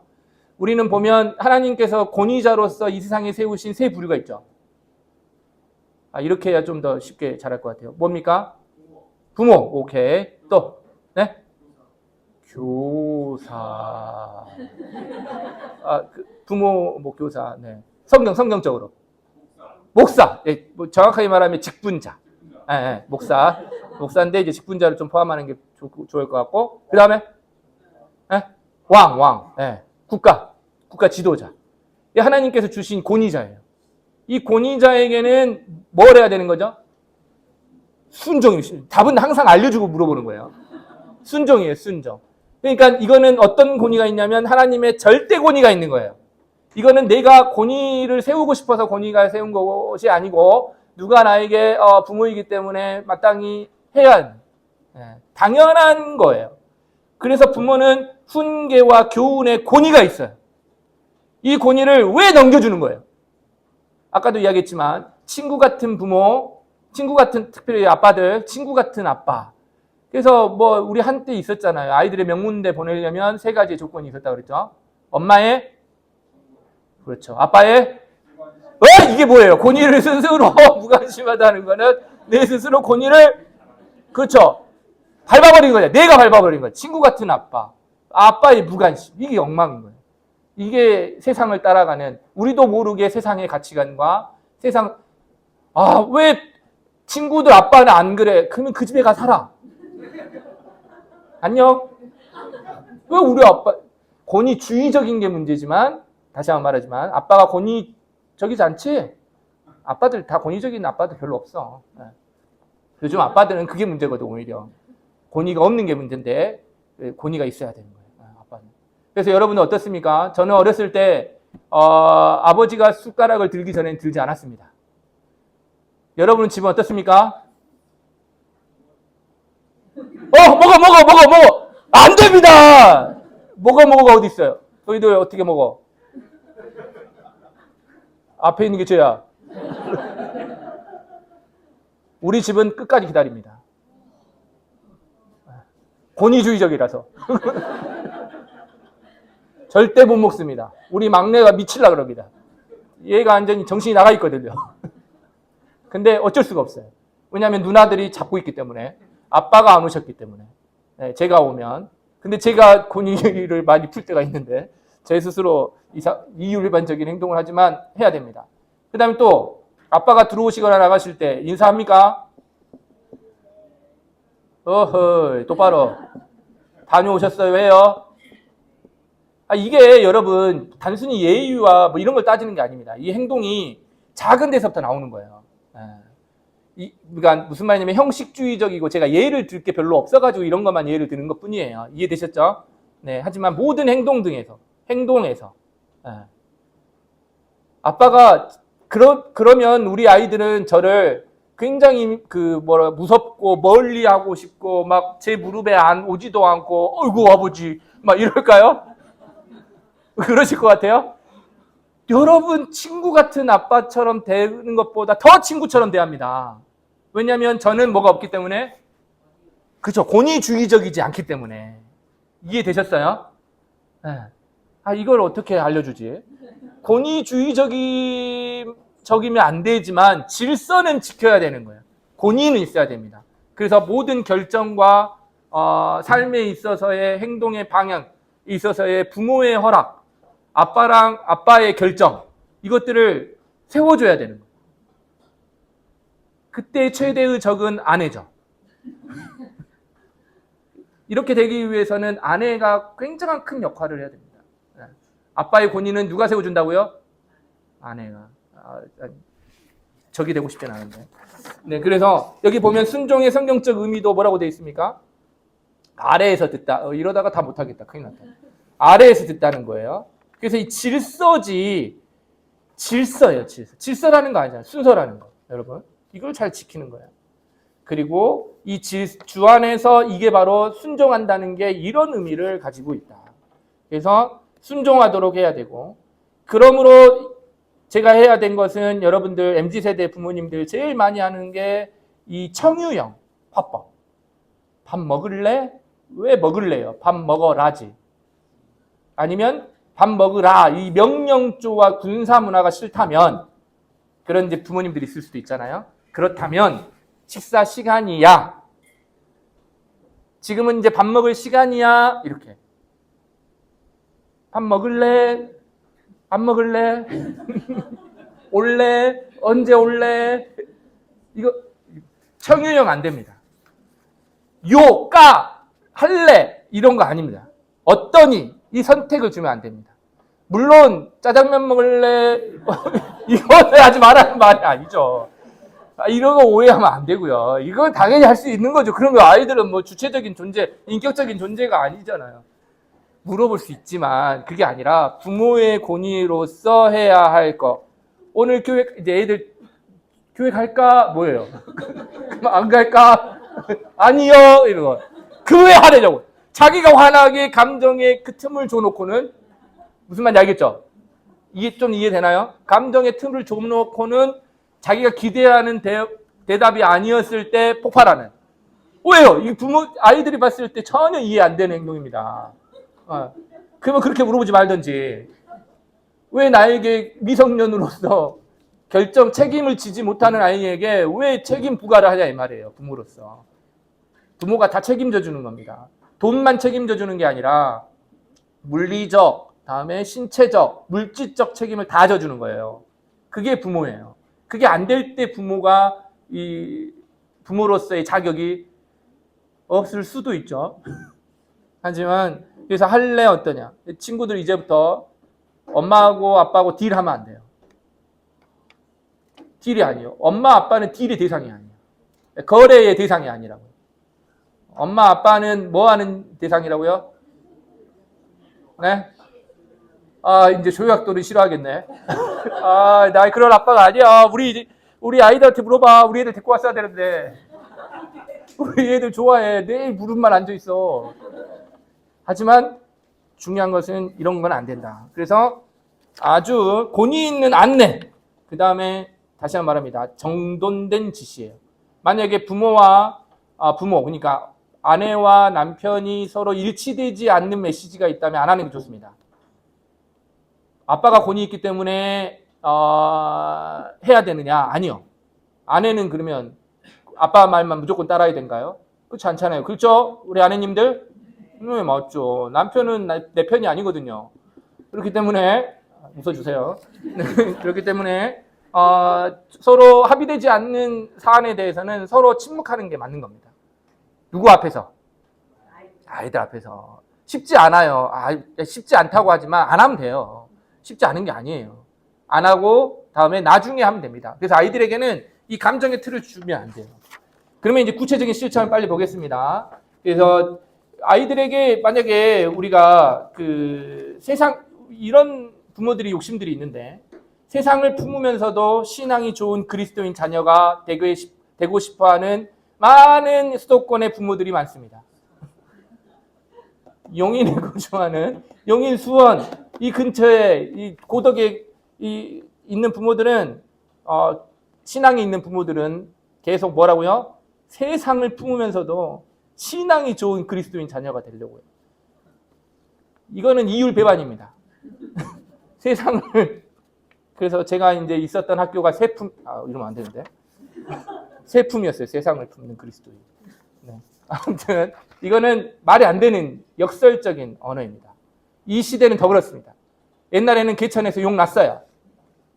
우리는 보면 하나님께서 권위자로서 이 세상에 세우신 세 부류가 있죠. 이렇게 해야 좀 더 쉽게 잘할 것 같아요. 뭡니까? 부모. 오케이. 또 네? 교사. 부모, 뭐 교사. 네. 성경적으로. 목사. 네, 뭐 정확하게 말하면 직분자. 네, 목사. 목사인데 이제 직분자를 좀 포함하는 게 좋을 것 같고. 그 다음에 네? 왕. 네. 국가 지도자. 하나님께서 주신 권위자예요. 이 권위자에게는 뭘 해야 되는 거죠? 순종이에요. 답은 항상 알려주고 물어보는 거예요. 순종이에요, 순종. 그러니까 이거는 어떤 권위가 있냐면 하나님의 절대 권위가 있는 거예요. 이거는 내가 권위를 세우고 싶어서 권위가 세운 것이 아니고 누가 나에게 부모이기 때문에 마땅히 해야 당연한 거예요. 그래서 부모는 훈계와 교훈의 권위가 있어요. 이 권위를 왜 넘겨주는 거예요? 아까도 이야기했지만 친구 같은 부모, 친구 같은 특별히 아빠들, 친구 같은 아빠. 그래서 뭐 우리 한때 있었잖아요. 아이들의 명문대 보내려면 세 가지의 조건이 있었다 그랬죠. 엄마의 그렇죠. 아빠의 이게 뭐예요? 권위를 스스로 무관심하다는 거는 내 스스로 권위를 그렇죠. 밟아버린 거죠. 내가 밟아버린 거죠. 친구 같은 아빠. 아빠의 무관심. 이게 엉망인 거예요. 이게 세상을 따라가는 우리도 모르게 세상의 가치관과 세상 왜 친구들 아빠는 안 그래? 그러면 그 집에 가 살아. 안녕? 왜 우리 아빠 권위주의적인 게 문제지만 다시 한번 말하지만 아빠가 권위적이지 않지? 아빠들 다 권위적인 아빠들 별로 없어. 요즘 아빠들은 그게 문제거든 오히려. 권위가 없는 게 문제인데 권위가 있어야 되는 거예요. 아빠는. 그래서 여러분은 어떻습니까? 저는 어렸을 때 아버지가 숟가락을 들기 전에는 들지 않았습니다. 여러분은 집은 어떻습니까? 먹어! 안 됩니다! 먹어가 어디 있어요? 너희들 어떻게 먹어? 앞에 있는 게 죄야. 우리 집은 끝까지 기다립니다. 권위주의적이라서. 절대 못 먹습니다. 우리 막내가 미칠라 그럽니다. 얘가 완전히 정신이 나가 있거든요. 근데 어쩔 수가 없어요. 왜냐하면 누나들이 잡고 있기 때문에 아빠가 안 오셨기 때문에 제가 오면 근데 제가 권위를 많이 풀 때가 있는데 제 스스로 이율반적인 행동을 하지만 해야 됩니다. 그 다음에 또 아빠가 들어오시거나 나가실 때 인사합니까? 똑바로 다녀오셨어요. 왜요? 이게 여러분 단순히 예의와 뭐 이런 걸 따지는 게 아닙니다. 이 행동이 작은 데서부터 나오는 거예요. 그러니까 무슨 말이냐면 형식주의적이고 제가 예를 들 게 별로 없어가지고 이런 것만 예를 드는 것 뿐이에요. 이해되셨죠? 네. 하지만 모든 행동에서 아빠가 그러면 우리 아이들은 저를 굉장히 무섭고 멀리하고 싶고 막 제 무릎에 오지도 않고 어이구 아버지 막 이럴까요? 그러실 것 같아요? 여러분 친구 같은 아빠처럼 대는 것보다 더 친구처럼 대합니다. 왜냐하면 저는 뭐가 없기 때문에 그렇죠. 권위주의적이지 않기 때문에. 이해되셨어요? 네. 이걸 어떻게 알려주지? 권위주의적이면 안 되지만 질서는 지켜야 되는 거예요. 권위는 있어야 됩니다. 그래서 모든 결정과 삶에 있어서의 행동의 방향, 있어서의 부모의 허락, 아빠의 결정, 이것들을 세워줘야 되는 거예요. 그때 최대의 적은 아내죠. 이렇게 되기 위해서는 아내가 굉장한 큰 역할을 해야 됩니다. 아빠의 권위는 누가 세워준다고요? 아내가. 적이 되고 싶진 않은데. 네, 그래서 여기 보면 순종의 성경적 의미도 뭐라고 되어 있습니까? 아래에서 듣다. 이러다가 다 못하겠다. 큰일 났다. 아래에서 듣다는 거예요. 그래서 이 질서예요. 질서라는 거 아니잖아요. 순서라는 거. 여러분. 이걸 잘 지키는 거예요. 그리고 이 주 안에서 이게 바로 순종한다는 게 이런 의미를 가지고 있다. 그래서 순종하도록 해야 되고, 그러므로 제가 해야 된 것은 여러분들 MZ세대 부모님들 제일 많이 하는 게 이 청유형 화법. 밥 먹을래? 왜 먹을래요? 밥 먹어라지. 아니면 밥 먹으라. 이 명령조와 군사 문화가 싫다면, 그런 이제 부모님들이 있을 수도 있잖아요. 그렇다면 식사 시간이야. 지금은 이제 밥 먹을 시간이야. 이렇게. 밥 먹을래? 밥 먹을래? 올래? 언제 올래? 이거 청유형 안 됩니다. 요, 까, 할래 이런 거 아닙니다. 어떠니? 이 선택을 주면 안 됩니다. 물론 짜장면 먹을래? 이거는 하지 말라는 말이 아니죠. 이런 거 오해하면 안 되고요. 이건 당연히 할 수 있는 거죠. 그런 거 아이들은 뭐 주체적인 존재, 인격적인 존재가 아니잖아요. 물어볼 수 있지만 그게 아니라 부모의 권위로서 해야 할 거. 오늘 교회 이제 애들 교회 갈까? 뭐예요? 안 갈까? 아니요. 이런 거. 그 왜 하려고? 자기가 화나게 감정의 그 틈을 줘놓고는 무슨 말인지 알겠죠? 이게 좀 이해되나요? 감정의 틈을 줘놓고는 자기가 기대하는 대답이 아니었을 때 폭발하는. 왜요? 이 아이들이 봤을 때 전혀 이해 안 되는 행동입니다. 그러면 그렇게 물어보지 말든지. 왜 나에게 미성년으로서 책임을 지지 못하는 아이에게 왜 책임 부과를 하냐 이 말이에요. 부모로서. 부모가 다 책임져 주는 겁니다. 돈만 책임져 주는 게 아니라 물리적, 다음에 신체적, 물질적 책임을 다 져주는 거예요. 그게 부모예요. 그게 안 될 때 부모가 이 부모로서의 자격이 없을 수도 있죠. 하지만 그래서 할래 어떠냐? 친구들 이제부터 엄마하고 아빠하고 딜하면 안 돼요. 딜이 아니에요. 엄마 아빠는 딜의 대상이 아니에요. 거래의 대상이 아니라고요. 엄마 아빠는 뭐 하는 대상이라고요? 네? 이제 조약돌이 싫어하겠네. 나 그런 아빠가 아니야. 우리 아이들한테 물어봐. 우리 애들 데리고 왔어야 되는데. 우리 애들 좋아해. 내일 무릎만 앉아 있어. 하지만 중요한 것은 이런 건 안 된다. 그래서 아주 권위 있는 안내. 그 다음에 다시 한번 말합니다. 정돈된 지시예요. 만약에 부모, 그러니까 아내와 남편이 서로 일치되지 않는 메시지가 있다면 안 하는 게 좋습니다. 아빠가 권위 있기 때문에 해야 되느냐? 아니요. 아내는 그러면 아빠 말만 무조건 따라야 된가요? 그렇지 않잖아요. 그렇죠? 우리 아내님들? 네, 맞죠. 남편은 내 편이 아니거든요. 그렇기 때문에 웃어주세요. 그렇기 때문에 서로 합의되지 않는 사안에 대해서는 서로 침묵하는 게 맞는 겁니다. 누구 앞에서? 아이들 앞에서. 쉽지 않아요. 쉽지 않다고 하지만 안 하면 돼요. 쉽지 않은 게 아니에요. 안 하고 다음에 나중에 하면 됩니다. 그래서 아이들에게는 이 감정의 틀을 주면 안 돼요. 그러면 이제 구체적인 실천을 빨리 보겠습니다. 그래서 아이들에게 만약에 우리가 그 세상 이런 부모들이 욕심들이 있는데 세상을 품으면서도 신앙이 좋은 그리스도인 자녀가 되고 싶어하는 많은 수도권의 부모들이 많습니다. 용인에 거주하는 용인 수원 이 근처에 이 고덕에 있는 부모들은 신앙이 있는 부모들은 계속 뭐라고요? 세상을 품으면서도 신앙이 좋은 그리스도인 자녀가 되려고요. 이거는 이율배반입니다. 세상을 그래서 제가 이제 있었던 학교가 세품 이러면 안 되는데 세품이었어요. 세상을 품는 그리스도인. 네. 아무튼 이거는 말이 안 되는 역설적인 언어입니다. 이 시대는 더 그렇습니다. 옛날에는 개천에서 욕 났어요.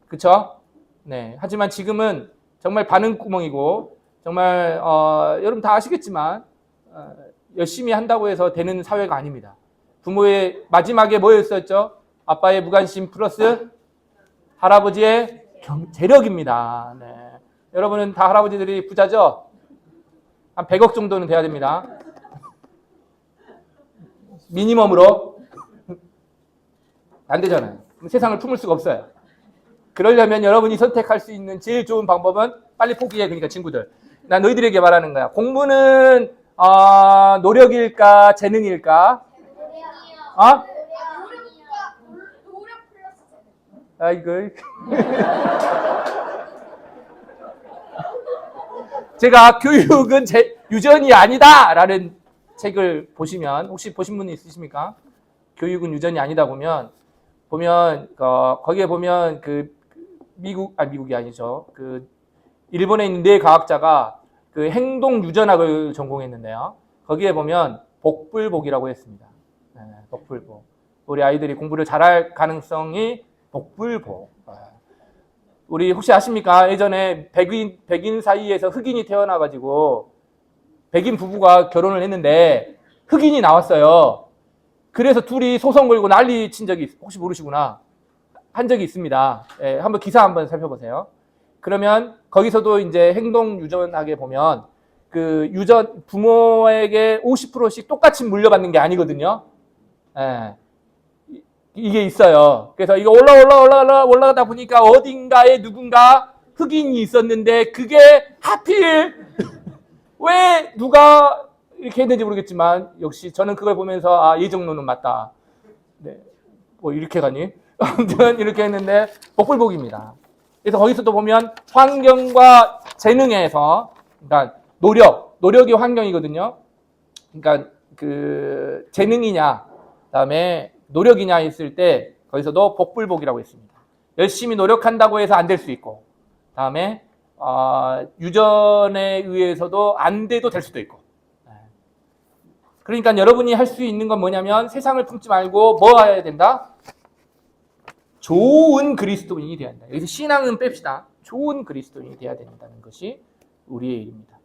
그렇죠? 네. 하지만 지금은 정말 바늘구멍이고 정말 여러분 다 아시겠지만 열심히 한다고 해서 되는 사회가 아닙니다. 부모의 마지막에 뭐였었죠? 아빠의 무관심 플러스 할아버지의 재력입니다. 네. 여러분은 다 할아버지들이 부자죠? 한 100억 정도는 돼야 됩니다. 미니멈으로. 안 되잖아요. 세상을 품을 수가 없어요. 그러려면 여러분이 선택할 수 있는 제일 좋은 방법은 빨리 포기해. 그러니까 친구들. 나 너희들에게 말하는 거야. 공부는 노력일까 재능일까? 노력 플러스 재능. 아이고. 제가 교육은 유전이 아니다라는 책을 보시면 혹시 보신 분 있으십니까? 교육은 유전이 아니다 보면 거기에 보면 그 미국이 아니죠. 그 일본에 있는 네 과학자가 그 행동 유전학을 전공했는데요. 거기에 보면 복불복이라고 했습니다. 네, 복불복. 우리 아이들이 공부를 잘할 가능성이 복불복. 우리 혹시 아십니까? 예전에 백인 사이에서 흑인이 태어나가지고 백인 부부가 결혼을 했는데 흑인이 나왔어요. 그래서 둘이 소송 걸고 난리 친 적이 혹시 모르시구나. 한 적이 있습니다. 예, 한번 기사 한번 살펴보세요. 그러면 거기서도 이제 행동 유전학에 보면 그 부모에게 50%씩 똑같이 물려받는 게 아니거든요. 예. 이게 있어요. 그래서 이거 올라가다 보니까 어딘가에 누군가 흑인이 있었는데 그게 하필 왜 누가 이렇게 했는지 모르겠지만 역시 저는 그걸 보면서 이 정도는 맞다. 네. 뭐 이렇게 가니? 아무튼 이렇게 했는데 복불복입니다. 그래서 거기서도 보면 환경과 재능에서 그러니까 노력이 환경이거든요. 그러니까 그 재능이냐 그다음에 노력이냐 했을 때 거기서도 복불복이라고 했습니다. 열심히 노력한다고 해서 안 될 수 있고 다음에 유전에 의해서도 안 돼도 될 수도 있고. 그러니까 여러분이 할 수 있는 건 뭐냐면 세상을 품지 말고 뭐 해야 된다? 좋은 그리스도인이 되어야 한다. 여기서 신앙은 뺍시다. 좋은 그리스도인이 되어야 된다는 것이 우리의 일입니다.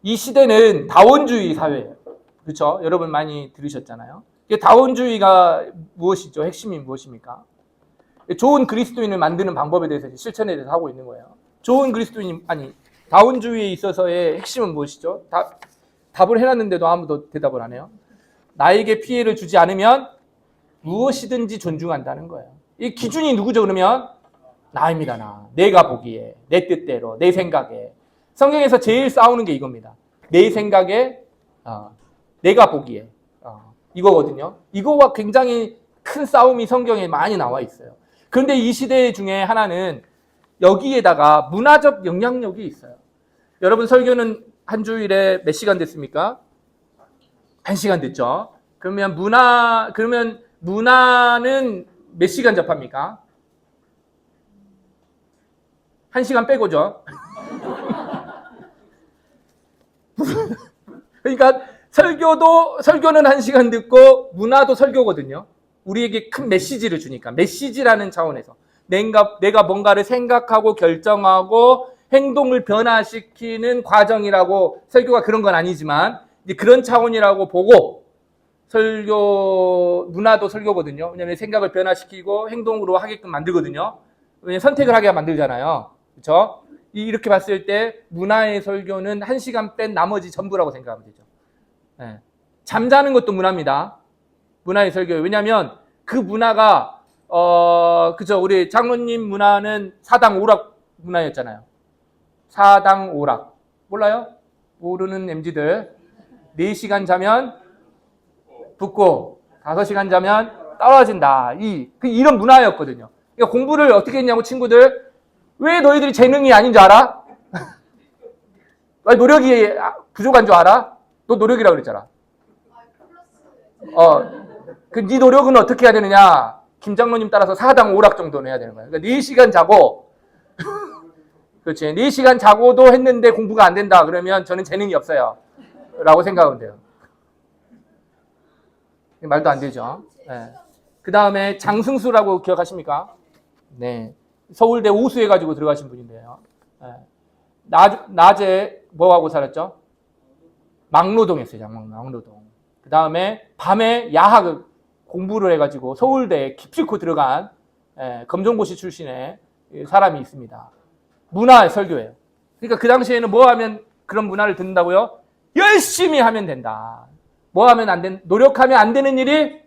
이 시대는 다원주의 사회예요. 그렇죠? 여러분 많이 들으셨잖아요. 다원주의가 무엇이죠? 핵심이 무엇입니까? 좋은 그리스도인을 만드는 방법에 대해서 실천에 대해서 하고 있는 거예요. 좋은 그리스도인 다원주의에 있어서의 핵심은 무엇이죠? 답을 해놨는데도 아무도 대답을 안 해요. 나에게 피해를 주지 않으면 무엇이든지 존중한다는 거예요. 이 기준이 누구죠? 그러면 나입니다. 나. 내가 보기에 내 뜻대로 내 생각에. 성경에서 제일 싸우는 게 이겁니다. 내 생각에 내가 보기에 이거거든요. 이거와 굉장히 큰 싸움이 성경에 많이 나와 있어요. 그런데 이 시대 중에 하나는 여기에다가 문화적 영향력이 있어요. 여러분 설교는 한 주일에 몇 시간 됐습니까? 1시간 됐죠. 그러면 문화는 몇 시간 접합니까? 1시간 빼고죠. 그러니까 설교는 1시간 듣고 문화도 설교거든요. 우리에게 큰 메시지를 주니까 메시지라는 차원에서 내가 뭔가를 생각하고 결정하고 행동을 변화시키는 과정이라고 설교가 그런 건 아니지만 이제 그런 차원이라고 보고 설교, 문화도 설교거든요. 왜냐하면 생각을 변화시키고 행동으로 하게끔 만들거든요. 왜냐하면 선택을 하게 만들잖아요. 그렇죠? 이렇게 봤을 때 문화의 설교는 1시간 뺀 나머지 전부라고 생각하면 되죠. 네. 잠자는 것도 문화입니다. 문화의 설교. 왜냐하면 그 문화가 그죠? 우리 장로님 문화는 사당 오락 문화였잖아요. 사당 오락. 몰라요? 모르는 MZ들. 4시간 자면 붙고 5시간 자면 떨어진다. 이런 문화였거든요. 그러니까 공부를 어떻게 했냐고 친구들. 왜 너희들이 재능이 아닌 줄 알아? 왜 노력이 부족한 줄 알아? 너 노력이라고 그랬잖아. 네 노력은 어떻게 해야 되느냐? 김장로님 따라서 4당 5락 정도는 해야 되는 거예요. 그러니까 4시간 자고, 그렇지. 4시간 자고도 했는데 공부가 안 된다. 그러면 저는 재능이 없어요. 라고 생각하면 돼요. 말도 안 되죠. 네. 그 다음에 장승수라고 기억하십니까? 네. 서울대 오수해 가지고 들어가신 분인데요. 네. 낮에 뭐하고 살았죠? 막노동 했어요. 막노동. 그 다음에 밤에 야학 공부를 해가지고 서울대에 기필코 들어간 검정고시 출신의 사람이 있습니다. 문화 설교예요. 그러니까 그 당시에는 뭐 하면 그런 문화를 듣는다고요? 열심히 하면 된다. 뭐 하면 안 된, 노력하면 안 되는 일이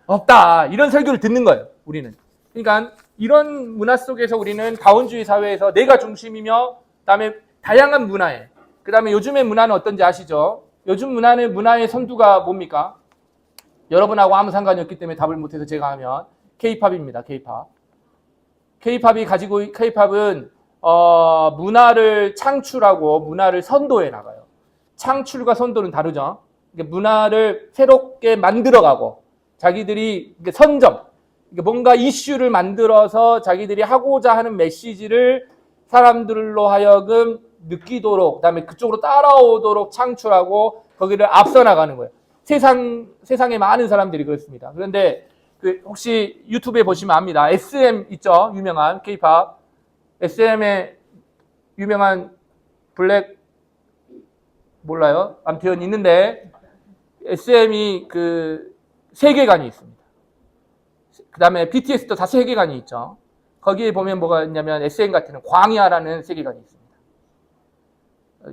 없다. 이런 설교를 듣는 거예요. 우리는. 그러니까 이런 문화 속에서 우리는 다원주의 사회에서 내가 중심이며 그다음에 다양한 문화에 그다음에 요즘의 문화는 어떤지 아시죠? 요즘 문화의 선두가 뭡니까? 여러분하고 아무 상관이 없기 때문에 답을 못해서 제가 하면 K-팝입니다. K-팝. K-팝은 문화를 창출하고 문화를 선도해 나가요. 창출과 선도는 다르죠. 문화를 새롭게 만들어가고 자기들이 선점, 뭔가 이슈를 만들어서 자기들이 하고자 하는 메시지를 사람들로 하여금 느끼도록, 그다음에 그쪽으로 따라오도록 창출하고 거기를 앞서 나가는 거예요. 세상에 많은 사람들이 그렇습니다. 그런데 혹시 유튜브에 보시면 압니다. SM 있죠? 유명한 K-팝. SM의 유명한 블랙 몰라요? 아무튼 있는데 SM이 그 세계관이 있습니다. 그 다음에 BTS도 다 세계관이 있죠. 거기에 보면 뭐가 있냐면 SM 같은 광야라는 세계관이 있습니다.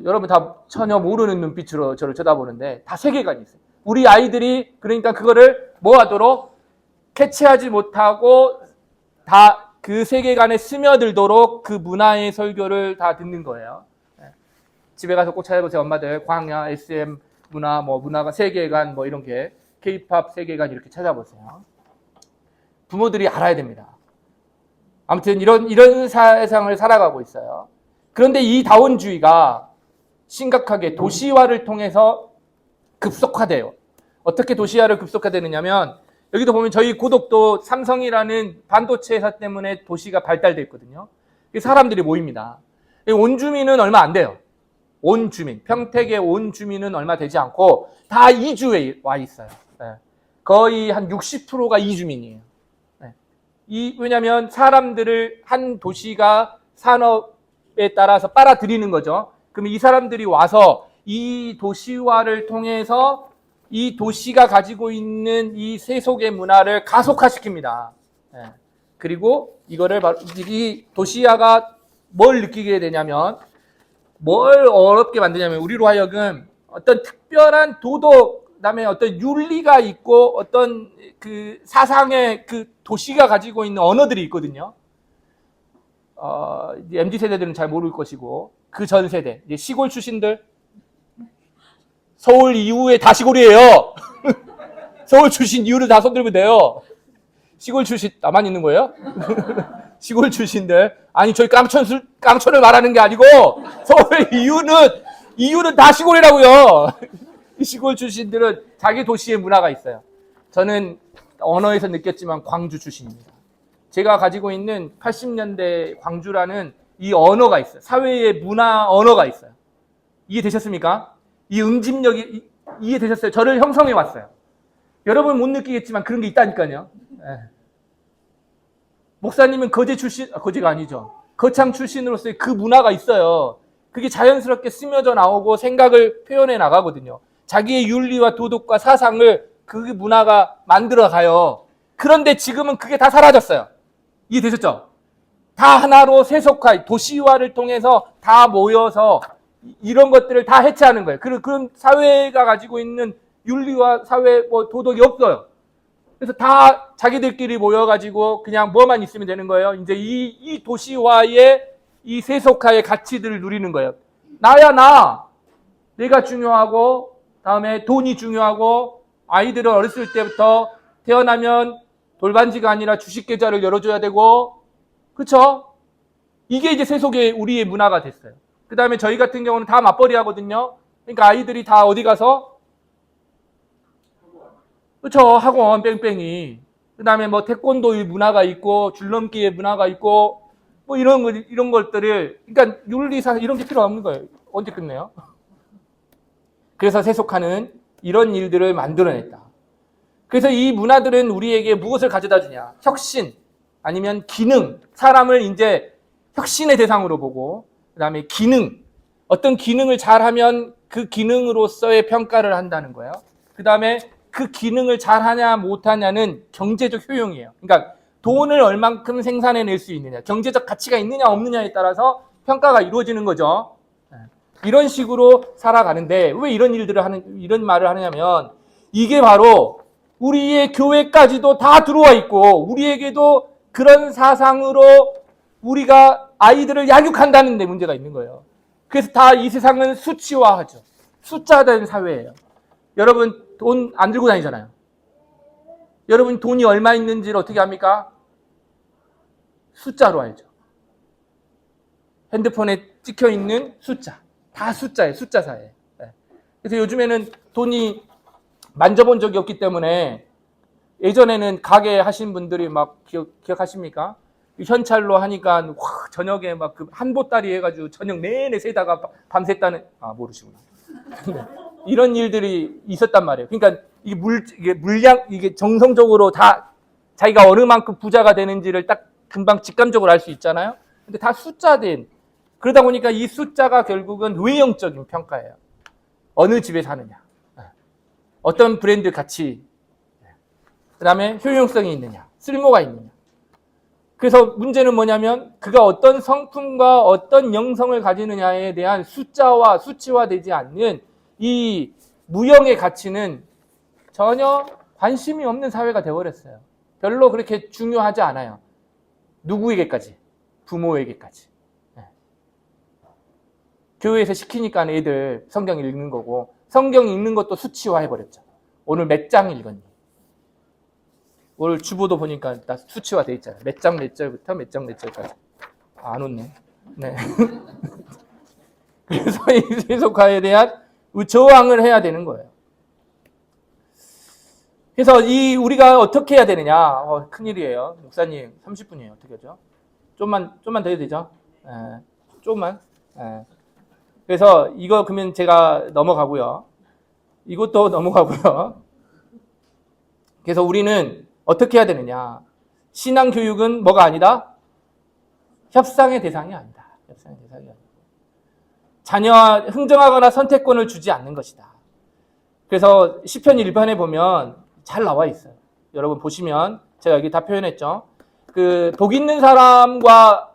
여러분 다 전혀 모르는 눈빛으로 저를 쳐다보는데 다 세계관이 있어요. 우리 아이들이 그러니까 그거를 뭐 하도록 캐치하지 못하고 다 그 세계관에 스며들도록 그 문화의 설교를 다 듣는 거예요. 집에 가서 꼭 찾아보세요. 엄마들 광야, SM 문화, 문화가 세계관 이런 게 K-팝 세계관 이렇게 찾아보세요. 부모들이 알아야 됩니다. 아무튼 이런 세상을 살아가고 있어요. 그런데 이 다원주의가 심각하게 도시화를 통해서 급속화돼요. 어떻게 도시화를 급속화되느냐면 여기도 보면 저희 고덕도 삼성이라는 반도체 회사 때문에 도시가 발달돼 있거든요. 사람들이 모입니다. 온주민은 얼마 안 돼요. 온주민, 평택의 온주민은 얼마 되지 않고 다 이주에 와 있어요. 거의 한 60%가 이주민이에요. 왜냐하면 사람들을 한 도시가 산업에 따라서 빨아들이는 거죠. 그럼 이 사람들이 와서 이 도시화를 통해서 이 도시가 가지고 있는 이 세속의 문화를 가속화시킵니다. 그리고 이 도시화가 뭘 느끼게 되냐면 뭘 어렵게 만드냐면 우리로 하여금 어떤 특별한 도덕, 그다음에 어떤 윤리가 있고 어떤 그 사상의 그 도시가 가지고 있는 언어들이 있거든요. MZ 세대들은 잘 모를 것이고 그 전 세대, 이제 시골 출신들 서울 이후에 다 시골이에요. 서울 출신 이후를 다 손들면 돼요. 시골 출신 나만 있는 거예요? 시골 출신들 아니 저희 깡촌을 말하는 게 아니고 서울 이유는 다 시골이라고요. 이 시골 출신들은 자기 도시의 문화가 있어요. 저는 언어에서 느꼈지만 광주 출신입니다. 제가 가지고 있는 80년대 광주라는 이 언어가 있어요. 사회의 문화 언어가 있어요. 이해되셨습니까? 이 응집력이 이해되셨어요? 저를 형성해 왔어요. 여러분 못 느끼겠지만 그런 게 있다니까요. 목사님은 거제가 아니죠. 거창 출신으로서의 그 문화가 있어요. 그게 자연스럽게 스며져 나오고 생각을 표현해 나가거든요. 자기의 윤리와 도덕과 사상을 그 문화가 만들어가요. 그런데 지금은 그게 다 사라졌어요. 이해되셨죠? 다 하나로 세속화, 도시화를 통해서 다 모여서 이런 것들을 다 해체하는 거예요. 그런 사회가 가지고 있는 윤리와 사회 도덕이 없어요. 그래서 다 자기들끼리 모여가지고 그냥 뭐만 있으면 되는 거예요. 이제 이 도시화의 이 세속화의 가치들을 누리는 거예요. 나야 나. 내가 중요하고 다음에 돈이 중요하고 아이들은 어렸을 때부터 태어나면 돌반지가 아니라 주식 계좌를 열어줘야 되고 그렇죠? 이게 이제 세속의 우리의 문화가 됐어요. 그 다음에 저희 같은 경우는 다 맞벌이 하거든요. 그러니까 아이들이 다 어디 가서 그렇죠. 학원 뺑뺑이. 그 다음에 뭐 태권도의 문화가 있고 줄넘기의 문화가 있고 뭐 이런 것들을 그러니까 윤리사 이런 게 필요 없는 거예요. 언제 끝내요? 그래서 세속화는 이런 일들을 만들어냈다. 그래서 이 문화들은 우리에게 무엇을 가져다 주냐? 혁신 아니면 기능. 사람을 이제 혁신의 대상으로 보고 그다음에 기능. 어떤 기능을 잘하면 그 기능으로서의 평가를 한다는 거예요. 그다음에 그 기능을 잘하냐 못하냐는 경제적 효용이에요. 그러니까 돈을 얼만큼 생산해낼 수 있느냐, 경제적 가치가 있느냐 없느냐에 따라서 평가가 이루어지는 거죠. 이런 식으로 살아가는데 왜 이런 말을 하냐면 이게 바로 우리의 교회까지도 다 들어와 있고 우리에게도 그런 사상으로 우리가 아이들을 양육한다는 데 문제가 있는 거예요. 그래서 다 이 세상은 수치화하죠. 숫자된 사회예요. 여러분 돈 안 들고 다니잖아요. 여러분 돈이 얼마 있는지를 어떻게 합니까? 숫자로 알죠. 핸드폰에 찍혀 있는 숫자. 다 숫자예요. 숫자 사회. 그래서 요즘에는 돈이 만져본 적이 없기 때문에 예전에는 가게 하신 분들이 막 기억하십니까? 현찰로 하니까 저녁에 막 그 한보따리 해가지고 저녁 내내 세다가 밤샜다는 모르시구나. 이런 일들이 있었단 말이에요. 그러니까 이게 물량 이게 정성적으로 다 자기가 어느 만큼 부자가 되는지를 딱 금방 직감적으로 알 수 있잖아요. 근데 다 숫자된 그러다 보니까 이 숫자가 결국은 외형적인 평가예요. 어느 집에 사느냐, 어떤 브랜드 가치, 그다음에 효용성이 있느냐, 쓸모가 있느냐. 그래서 문제는 뭐냐면 그가 어떤 성품과 어떤 영성을 가지느냐에 대한 숫자와 수치화되지 않는 이 무형의 가치는 전혀 관심이 없는 사회가 되어버렸어요. 별로 그렇게 중요하지 않아요. 누구에게까지? 부모에게까지. 교회에서 시키니까 애들 성경 읽는 거고 성경 읽는 것도 수치화해버렸죠. 오늘 몇 장 읽었니? 오늘 주보도 보니까 다 수치화돼 있잖아요. 몇 장 몇 절부터 몇 장 몇 절까지. 안 웃네. 네. 그래서 이 세속화에 대한 저항을 해야 되는 거예요. 그래서 우리가 어떻게 해야 되느냐? 큰일이에요. 목사님 30분이에요. 어떻게 하죠? 좀만 더 해도 되죠? 조금만. 그래서 이거 그러면 제가 넘어가고요. 이것도 넘어가고요. 그래서 우리는 어떻게 해야 되느냐? 신앙 교육은 뭐가 아니다? 협상의 대상이 아니다. 협상의 대상이 아니다. 자녀와 흥정하거나 선택권을 주지 않는 것이다. 그래서 시편 1편에 보면 잘 나와 있어요. 여러분 보시면 제가 여기 다 표현했죠. 그 복 있는 사람과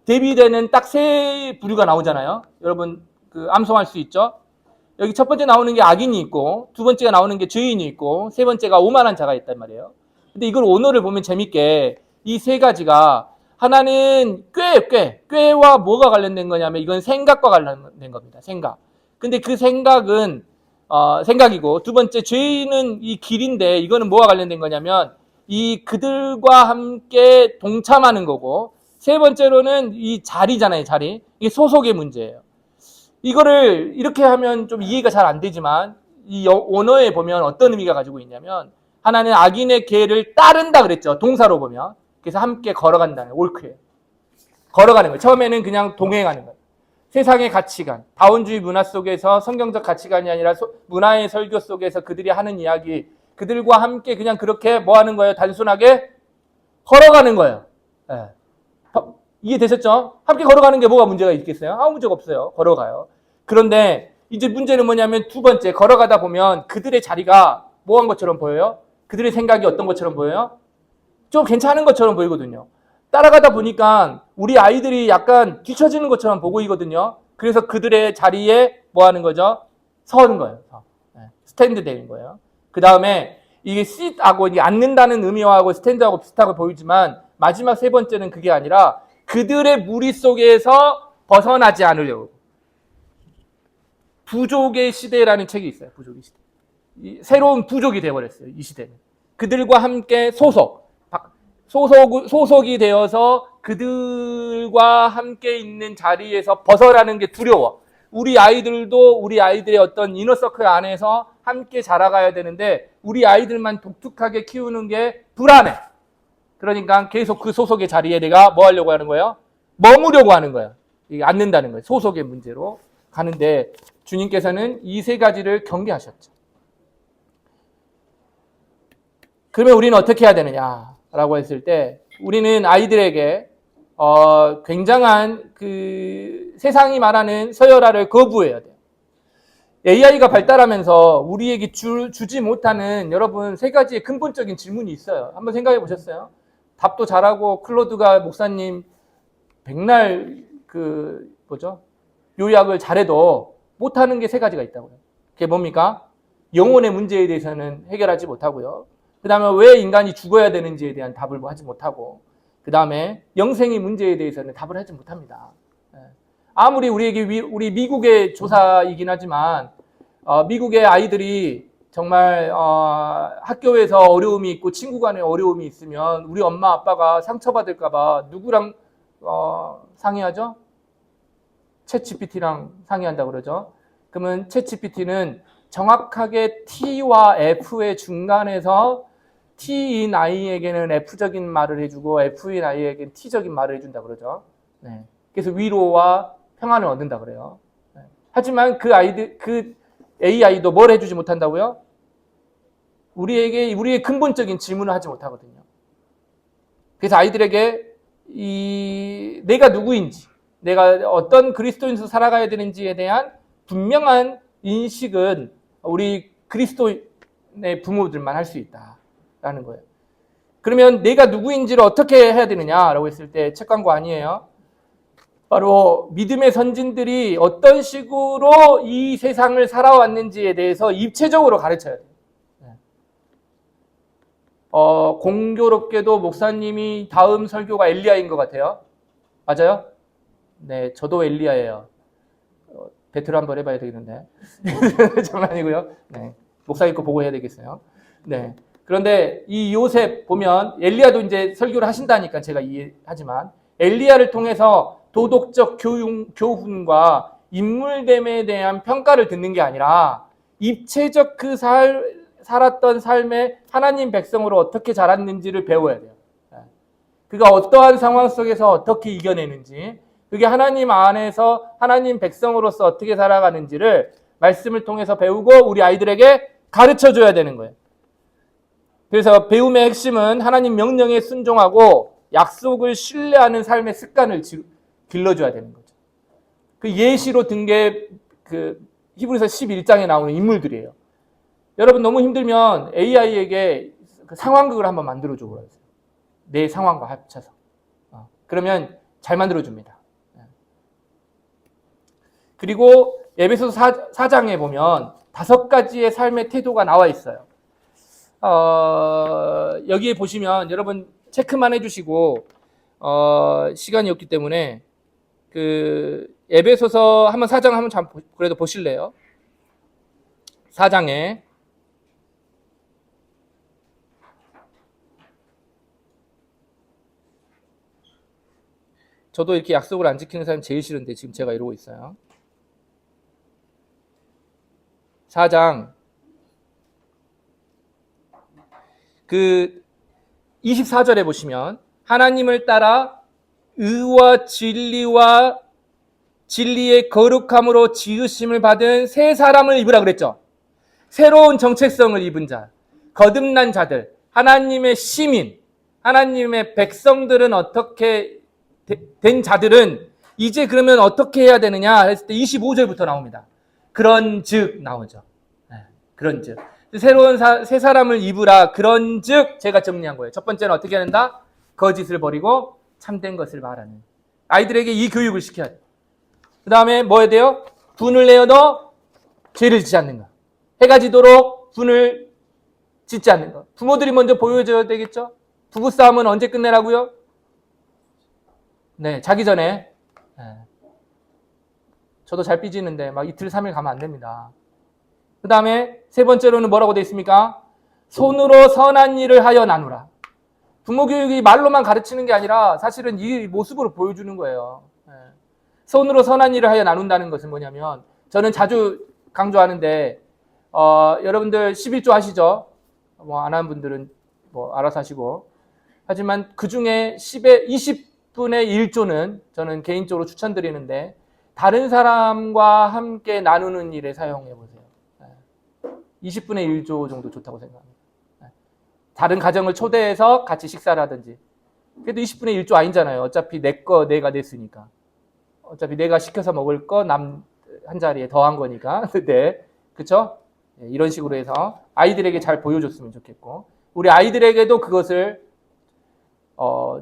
대비되는 딱 세 부류가 나오잖아요. 여러분 그 암송할 수 있죠. 여기 첫 번째 나오는 게 악인이 있고 두 번째가 나오는 게 죄인이 있고 세 번째가 오만한 자가 있단 말이에요. 근데 이걸 오너를 보면 재밌게 이 세 가지가 하나는 꾀와 뭐가 관련된 거냐면 이건 생각과 관련된 겁니다. 생각. 근데 그 생각은 생각이고 두 번째 죄인은 이 길인데 이거는 뭐와 관련된 거냐면 이 그들과 함께 동참하는 거고 세 번째로는 이 자리잖아요. 자리. 이게 소속의 문제예요. 이거를 이렇게 하면 좀 이해가 잘 안 되지만 이 원어에 보면 어떤 의미가 가지고 있냐면 하나는 악인의 계를 따른다 그랬죠. 동사로 보면. 그래서 함께 걸어간다는 올크예요. 걸어가는 거예요. 처음에는 그냥 동행하는 거예요. 세상의 가치관, 다원주의 문화 속에서 성경적 가치관이 아니라 문화의 설교 속에서 그들이 하는 이야기, 그들과 함께 그냥 그렇게 뭐 하는 거예요? 단순하게 걸어가는 거예요. 네. 이해되셨죠? 함께 걸어가는 게 뭐가 문제가 있겠어요? 아무 문제가 없어요. 걸어가요. 그런데 이제 문제는 뭐냐면 두 번째, 걸어가다 보면 그들의 자리가 뭐 한 것처럼 보여요? 그들의 생각이 어떤 것처럼 보여요? 좀 괜찮은 것처럼 보이거든요. 따라가다 보니까 우리 아이들이 약간 뒤처지는 것처럼 보이거든요. 그래서 그들의 자리에 뭐 하는 거죠? 서는 거예요. 스탠드 되는 거예요. 그 다음에 이게 sit하고 앉는다는 의미하고 스탠드하고 비슷하게 보이지만 마지막 세 번째는 그게 아니라 그들의 무리 속에서 벗어나지 않으려고. 부족의 시대라는 책이 있어요. 부족의 시대. 새로운 부족이 되어버렸어요. 이 시대는. 그들과 함께 소속이 되어서 그들과 함께 있는 자리에서 벗어나는 게 두려워. 우리 아이들도 우리 아이들의 어떤 이너서클 안에서 함께 자라가야 되는데 우리 아이들만 독특하게 키우는 게 불안해. 그러니까 계속 그 소속의 자리에 내가 뭐 하려고 하는 거예요? 머무려고 하는 거예요. 이게 앉는다는 거예요. 소속의 문제로 가는데 주님께서는 이 세 가지를 경계하셨죠. 그러면 우리는 어떻게 해야 되느냐라고 했을 때 우리는 아이들에게 굉장한 그 세상이 말하는 서열화를 거부해야 돼요. AI가 발달하면서 우리에게 주지 못하는 여러분 세 가지의 근본적인 질문이 있어요. 한번 생각해 보셨어요? 답도 잘하고 클로드가 목사님 백날 요약을 잘해도 못하는 게 세 가지가 있다고요. 그게 뭡니까? 영혼의 문제에 대해서는 해결하지 못하고요. 그 다음에 왜 인간이 죽어야 되는지에 대한 답을 하지 못하고 그 다음에 영생의 문제에 대해서는 답을 하지 못합니다. 아무리 우리 미국의 조사이긴 하지만 미국의 아이들이 정말 학교에서 어려움이 있고 친구 간에 어려움이 있으면 우리 엄마 아빠가 상처받을까 봐 누구랑 상의하죠? 챗GPT랑 상의한다고 그러죠. 그러면 챗GPT는 정확하게 T와 F의 중간에서 T인 아이에게는 F적인 말을 해주고 F인 아이에게는 T적인 말을 해준다 그러죠. 네. 그래서 위로와 평안을 얻는다 그래요. 네. 하지만 그 AI도 뭘 해주지 못한다고요? 우리의 근본적인 질문을 하지 못하거든요. 그래서 아이들에게 내가 누구인지, 내가 어떤 그리스도인으로 살아가야 되는지에 대한 분명한 인식은 우리 그리스도인의 부모들만 할 수 있다라는 거예요. 그러면 내가 누구인지를 어떻게 해야 되느냐라고 했을 때 책 광고 아니에요. 바로 믿음의 선진들이 어떤 식으로 이 세상을 살아왔는지에 대해서 입체적으로 가르쳐야 돼요. 공교롭게도 목사님이 다음 설교가 엘리야인 것 같아요. 맞아요? 네, 저도 엘리야예요. 배틀 한번 해봐야 되겠는데. 장난이고요. 네, 목사님 거 보고 해야 되겠어요. 네. 그런데 이 요셉 보면 엘리야도 이제 설교를 하신다니까 제가 이해하지만 엘리야를 통해서 도덕적 교훈과 인물됨에 대한 평가를 듣는 게 아니라 입체적 살았던 삶에 하나님 백성으로 어떻게 자랐는지를 배워야 돼요. 그가 어떠한 상황 속에서 어떻게 이겨내는지, 그게 하나님 안에서 하나님 백성으로서 어떻게 살아가는지를 말씀을 통해서 배우고 우리 아이들에게 가르쳐줘야 되는 거예요. 그래서 배움의 핵심은 하나님 명령에 순종하고 약속을 신뢰하는 삶의 습관을 길러줘야 되는 거죠. 그 예시로 든 게 히브리서 11장에 나오는 인물들이에요. 여러분 너무 힘들면 AI에게 그 상황극을 한번 만들어줘 보라고 했어요. 내 상황과 합쳐서. 그러면 잘 만들어줍니다. 그리고 에베소서 4장에 보면 5가지의 삶의 태도가 나와 있어요. 여기에 보시면 여러분 체크만 해주시고 시간이 없기 때문에 에베소서 한번 4장 한번 그래도 보실래요? 4장에 저도 이렇게 약속을 안 지키는 사람 제일 싫은데 지금 제가 이러고 있어요. 4장 24절에 보시면 하나님을 따라 의와 진리의 거룩함으로 지으심을 받은 새 사람을 입으라 그랬죠. 새로운 정체성을 입은 자, 거듭난 자들, 하나님의 시민, 하나님의 백성들은 어떻게 된 자들은 이제 그러면 어떻게 해야 되느냐 했을 때 25절부터 나옵니다. 그런즉 나오죠. 그런즉 새로운 새 사람을 입으라. 그런즉 제가 정리한 거예요. 첫 번째는 어떻게 한다? 거짓을 버리고 참된 것을 말하는. 아이들에게 이 교육을 시켜야 돼요. 그 다음에 뭐 해야 돼요? 분을 내어도 죄를 짓지 않는 것. 해가 지도록 분을 짓지 않는 것. 부모들이 먼저 보여줘야 되겠죠? 부부싸움은 언제 끝내라고요? 네, 자기 전에. 네. 저도 잘 삐지는데 막 이틀, 3일 가면 안 됩니다. 그 다음에 세 번째로는 뭐라고 되어 있습니까? 손으로 선한 일을 하여 나누라. 부모 교육이 말로만 가르치는 게 아니라 사실은 이 모습으로 보여주는 거예요. 네. 손으로 선한 일을 하여 나눈다는 것은 뭐냐면 저는 자주 강조하는데 여러분들 11조 하시죠? 뭐 안 하는 분들은 뭐 알아서 하시고 하지만 그 중에 20분의 1조는 저는 개인적으로 추천드리는데 다른 사람과 함께 나누는 일에 사용해 보세요. 20분의 1조 정도 좋다고 생각합니다. 다른 가정을 초대해서 같이 식사를 하든지. 그래도 20분의 1조 아니잖아요. 어차피 내 거 내가 냈으니까. 어차피 내가 시켜서 먹을 거 남 한 자리에 더한 거니까. 네. 그쵸? 이런 식으로 해서 아이들에게 잘 보여줬으면 좋겠고 우리 아이들에게도 그것을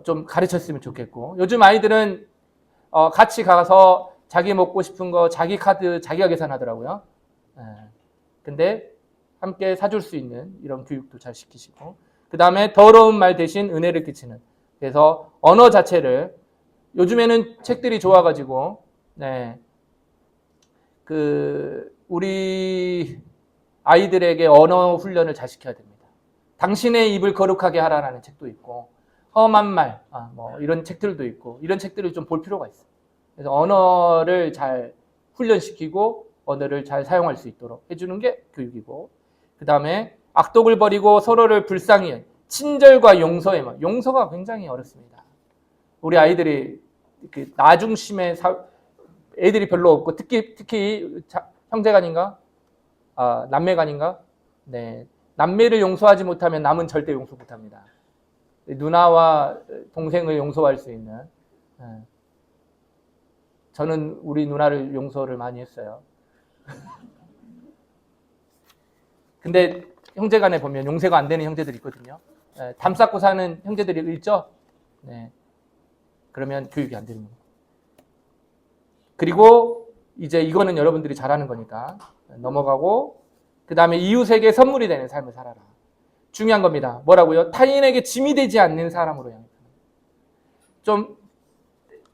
좀 가르쳤으면 좋겠고 요즘 아이들은 같이 가서 자기 먹고 싶은 거 자기 카드 자기가 계산하더라고요. 근데 함께 사줄 수 있는 이런 교육도 잘 시키시고 그 다음에 더러운 말 대신 은혜를 끼치는 그래서 언어 자체를 요즘에는 책들이 좋아가지고 네. 우리 아이들에게 언어 훈련을 잘 시켜야 됩니다. 당신의 입을 거룩하게 하라라는 책도 있고 험한 말, 뭐 이런 책들도 있고 이런 책들을 좀 볼 필요가 있어요. 그래서 언어를 잘 훈련시키고 언어를 잘 사용할 수 있도록 해주는 게 교육이고 그 다음에 악독을 버리고 서로를 불쌍히 해. 친절과 용서에 용서가 굉장히 어렵습니다. 우리 아이들이 나중심의 애들이 별로 없고 특히 형제간인가? 남매간인가? 네. 남매를 용서하지 못하면 남은 절대 용서 못합니다. 누나와 동생을 용서할 수 있는. 저는 우리 누나를 용서를 많이 했어요. 근데 형제간에 보면 용서가 안 되는 형제들이 있거든요. 담 쌓고 사는 형제들이 있죠? 네. 그러면 교육이 안 되는 거예요. 그리고 이제 이거는 여러분들이 잘하는 거니까 넘어가고 그 다음에 이웃에게 선물이 되는 삶을 살아라. 중요한 겁니다. 뭐라고요? 타인에게 짐이 되지 않는 사람으로 향해. 좀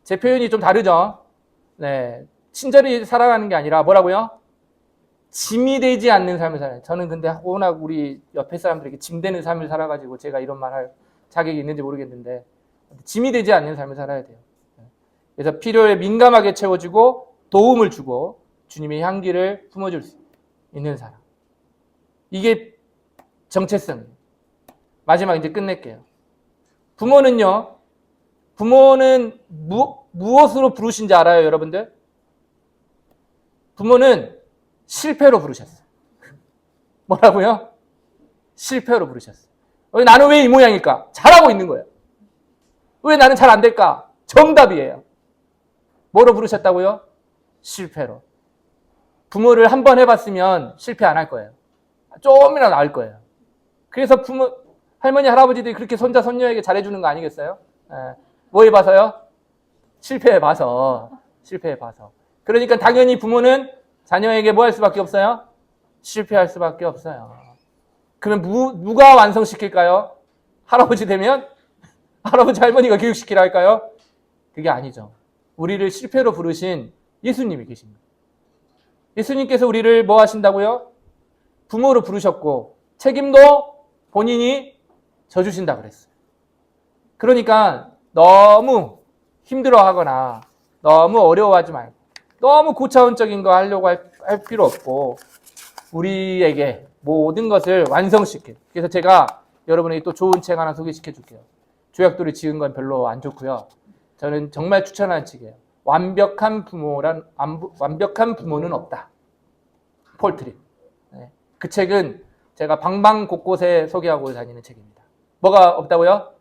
제 표현이 좀 다르죠? 네, 친절히 살아가는 게 아니라 뭐라고요? 짐이 되지 않는 삶을 살아요. 저는 근데 워낙 우리 옆에 사람들에게 짐 되는 삶을 살아가지고 제가 이런 말 할 자격이 있는지 모르겠는데 짐이 되지 않는 삶을 살아야 돼요. 그래서 필요에 민감하게 채워주고 도움을 주고 주님의 향기를 품어줄 수 있는 사람. 이게 정체성이에요. 마지막 이제 끝낼게요. 부모는 무엇으로 부르신지 알아요, 여러분들? 부모는 실패로 부르셨어요. 뭐라고요? 실패로 부르셨어요. 나는 왜 이 모양일까? 잘하고 있는 거예요. 왜 나는 잘 안 될까? 정답이에요. 뭐로 부르셨다고요? 실패로. 부모를 한 번 해봤으면 실패 안 할 거예요. 조금이라도 나을 거예요. 그래서 할머니, 할아버지들이 그렇게 손자, 손녀에게 잘해주는 거 아니겠어요? 뭐 해봐서요? 실패해봐서. 그러니까 당연히 부모는 자녀에게 뭐 할 수밖에 없어요? 실패할 수밖에 없어요. 그러면 누가 완성시킬까요? 할아버지 되면? 할아버지, 할머니가 교육시키라 할까요? 그게 아니죠. 우리를 실패로 부르신 예수님이 계십니다. 예수님께서 우리를 뭐 하신다고요? 부모로 부르셨고 책임도 본인이 져주신다 그랬어요. 그러니까 너무 힘들어하거나 너무 어려워하지 말고 너무 고차원적인 거 하려고 할 필요 없고 우리에게 모든 것을 완성시켜. 그래서 제가 여러분에게 또 좋은 책 하나 소개시켜 줄게요. 조약돌이 지은 건 별로 안 좋고요. 저는 정말 추천하는 책이에요. 완벽한 부모는 없다. 폴 트립. 네. 그 책은 제가 방방 곳곳에 소개하고 다니는 책입니다. 뭐가 없다고요?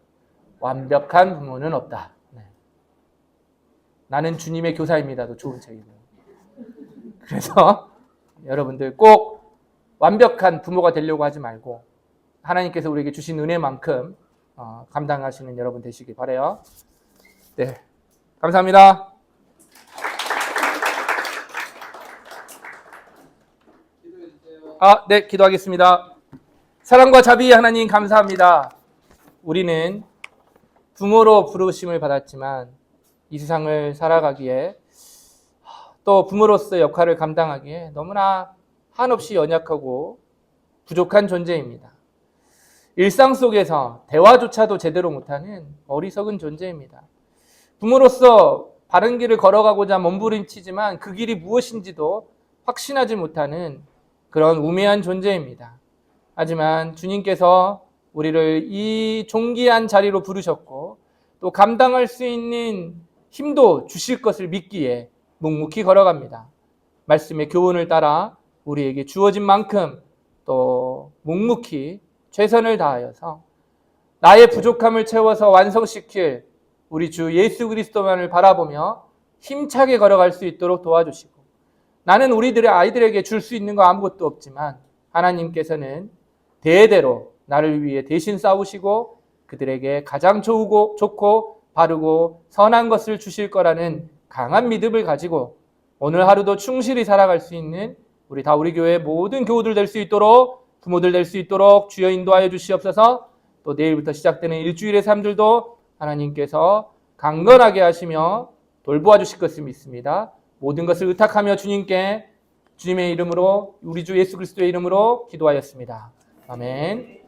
완벽한 부모는 없다. 네. 나는 주님의 교사입니다도 좋은 책이고요. 그래서 여러분들 꼭 완벽한 부모가 되려고 하지 말고 하나님께서 우리에게 주신 은혜만큼 감당하시는 여러분 되시기 바라요. 네, 감사합니다. 네, 기도하겠습니다. 사랑과 자비의 하나님 감사합니다. 우리는 부모로 부르심을 받았지만 이 세상을 살아가기에 또 부모로서 역할을 감당하기에 너무나 한없이 연약하고 부족한 존재입니다. 일상 속에서 대화조차도 제대로 못하는 어리석은 존재입니다. 부모로서 바른 길을 걸어가고자 몸부림치지만 그 길이 무엇인지도 확신하지 못하는 그런 우매한 존재입니다. 하지만 주님께서 우리를 이 존귀한 자리로 부르셨고 또 감당할 수 있는 힘도 주실 것을 믿기에 묵묵히 걸어갑니다. 말씀의 교훈을 따라 우리에게 주어진 만큼 또 묵묵히 최선을 다하여서 나의 부족함을 채워서 완성시킬 우리 주 예수 그리스도만을 바라보며 힘차게 걸어갈 수 있도록 도와주시고, 나는 우리들의 아이들에게 줄 수 있는 거 아무것도 없지만 하나님께서는 대대로 나를 위해 대신 싸우시고 그들에게 가장 좋고 바르고 선한 것을 주실 거라는 강한 믿음을 가지고 오늘 하루도 충실히 살아갈 수 있는 우리 다우리교회 모든 교우들 될 수 있도록, 부모들 될 수 있도록 주여 인도하여 주시옵소서. 또 내일부터 시작되는 일주일의 삶들도 하나님께서 강건하게 하시며 돌보아 주실 것을 믿습니다. 모든 것을 의탁하며 주님의 이름으로, 우리 주 예수 그리스도의 이름으로 기도하였습니다. 아멘.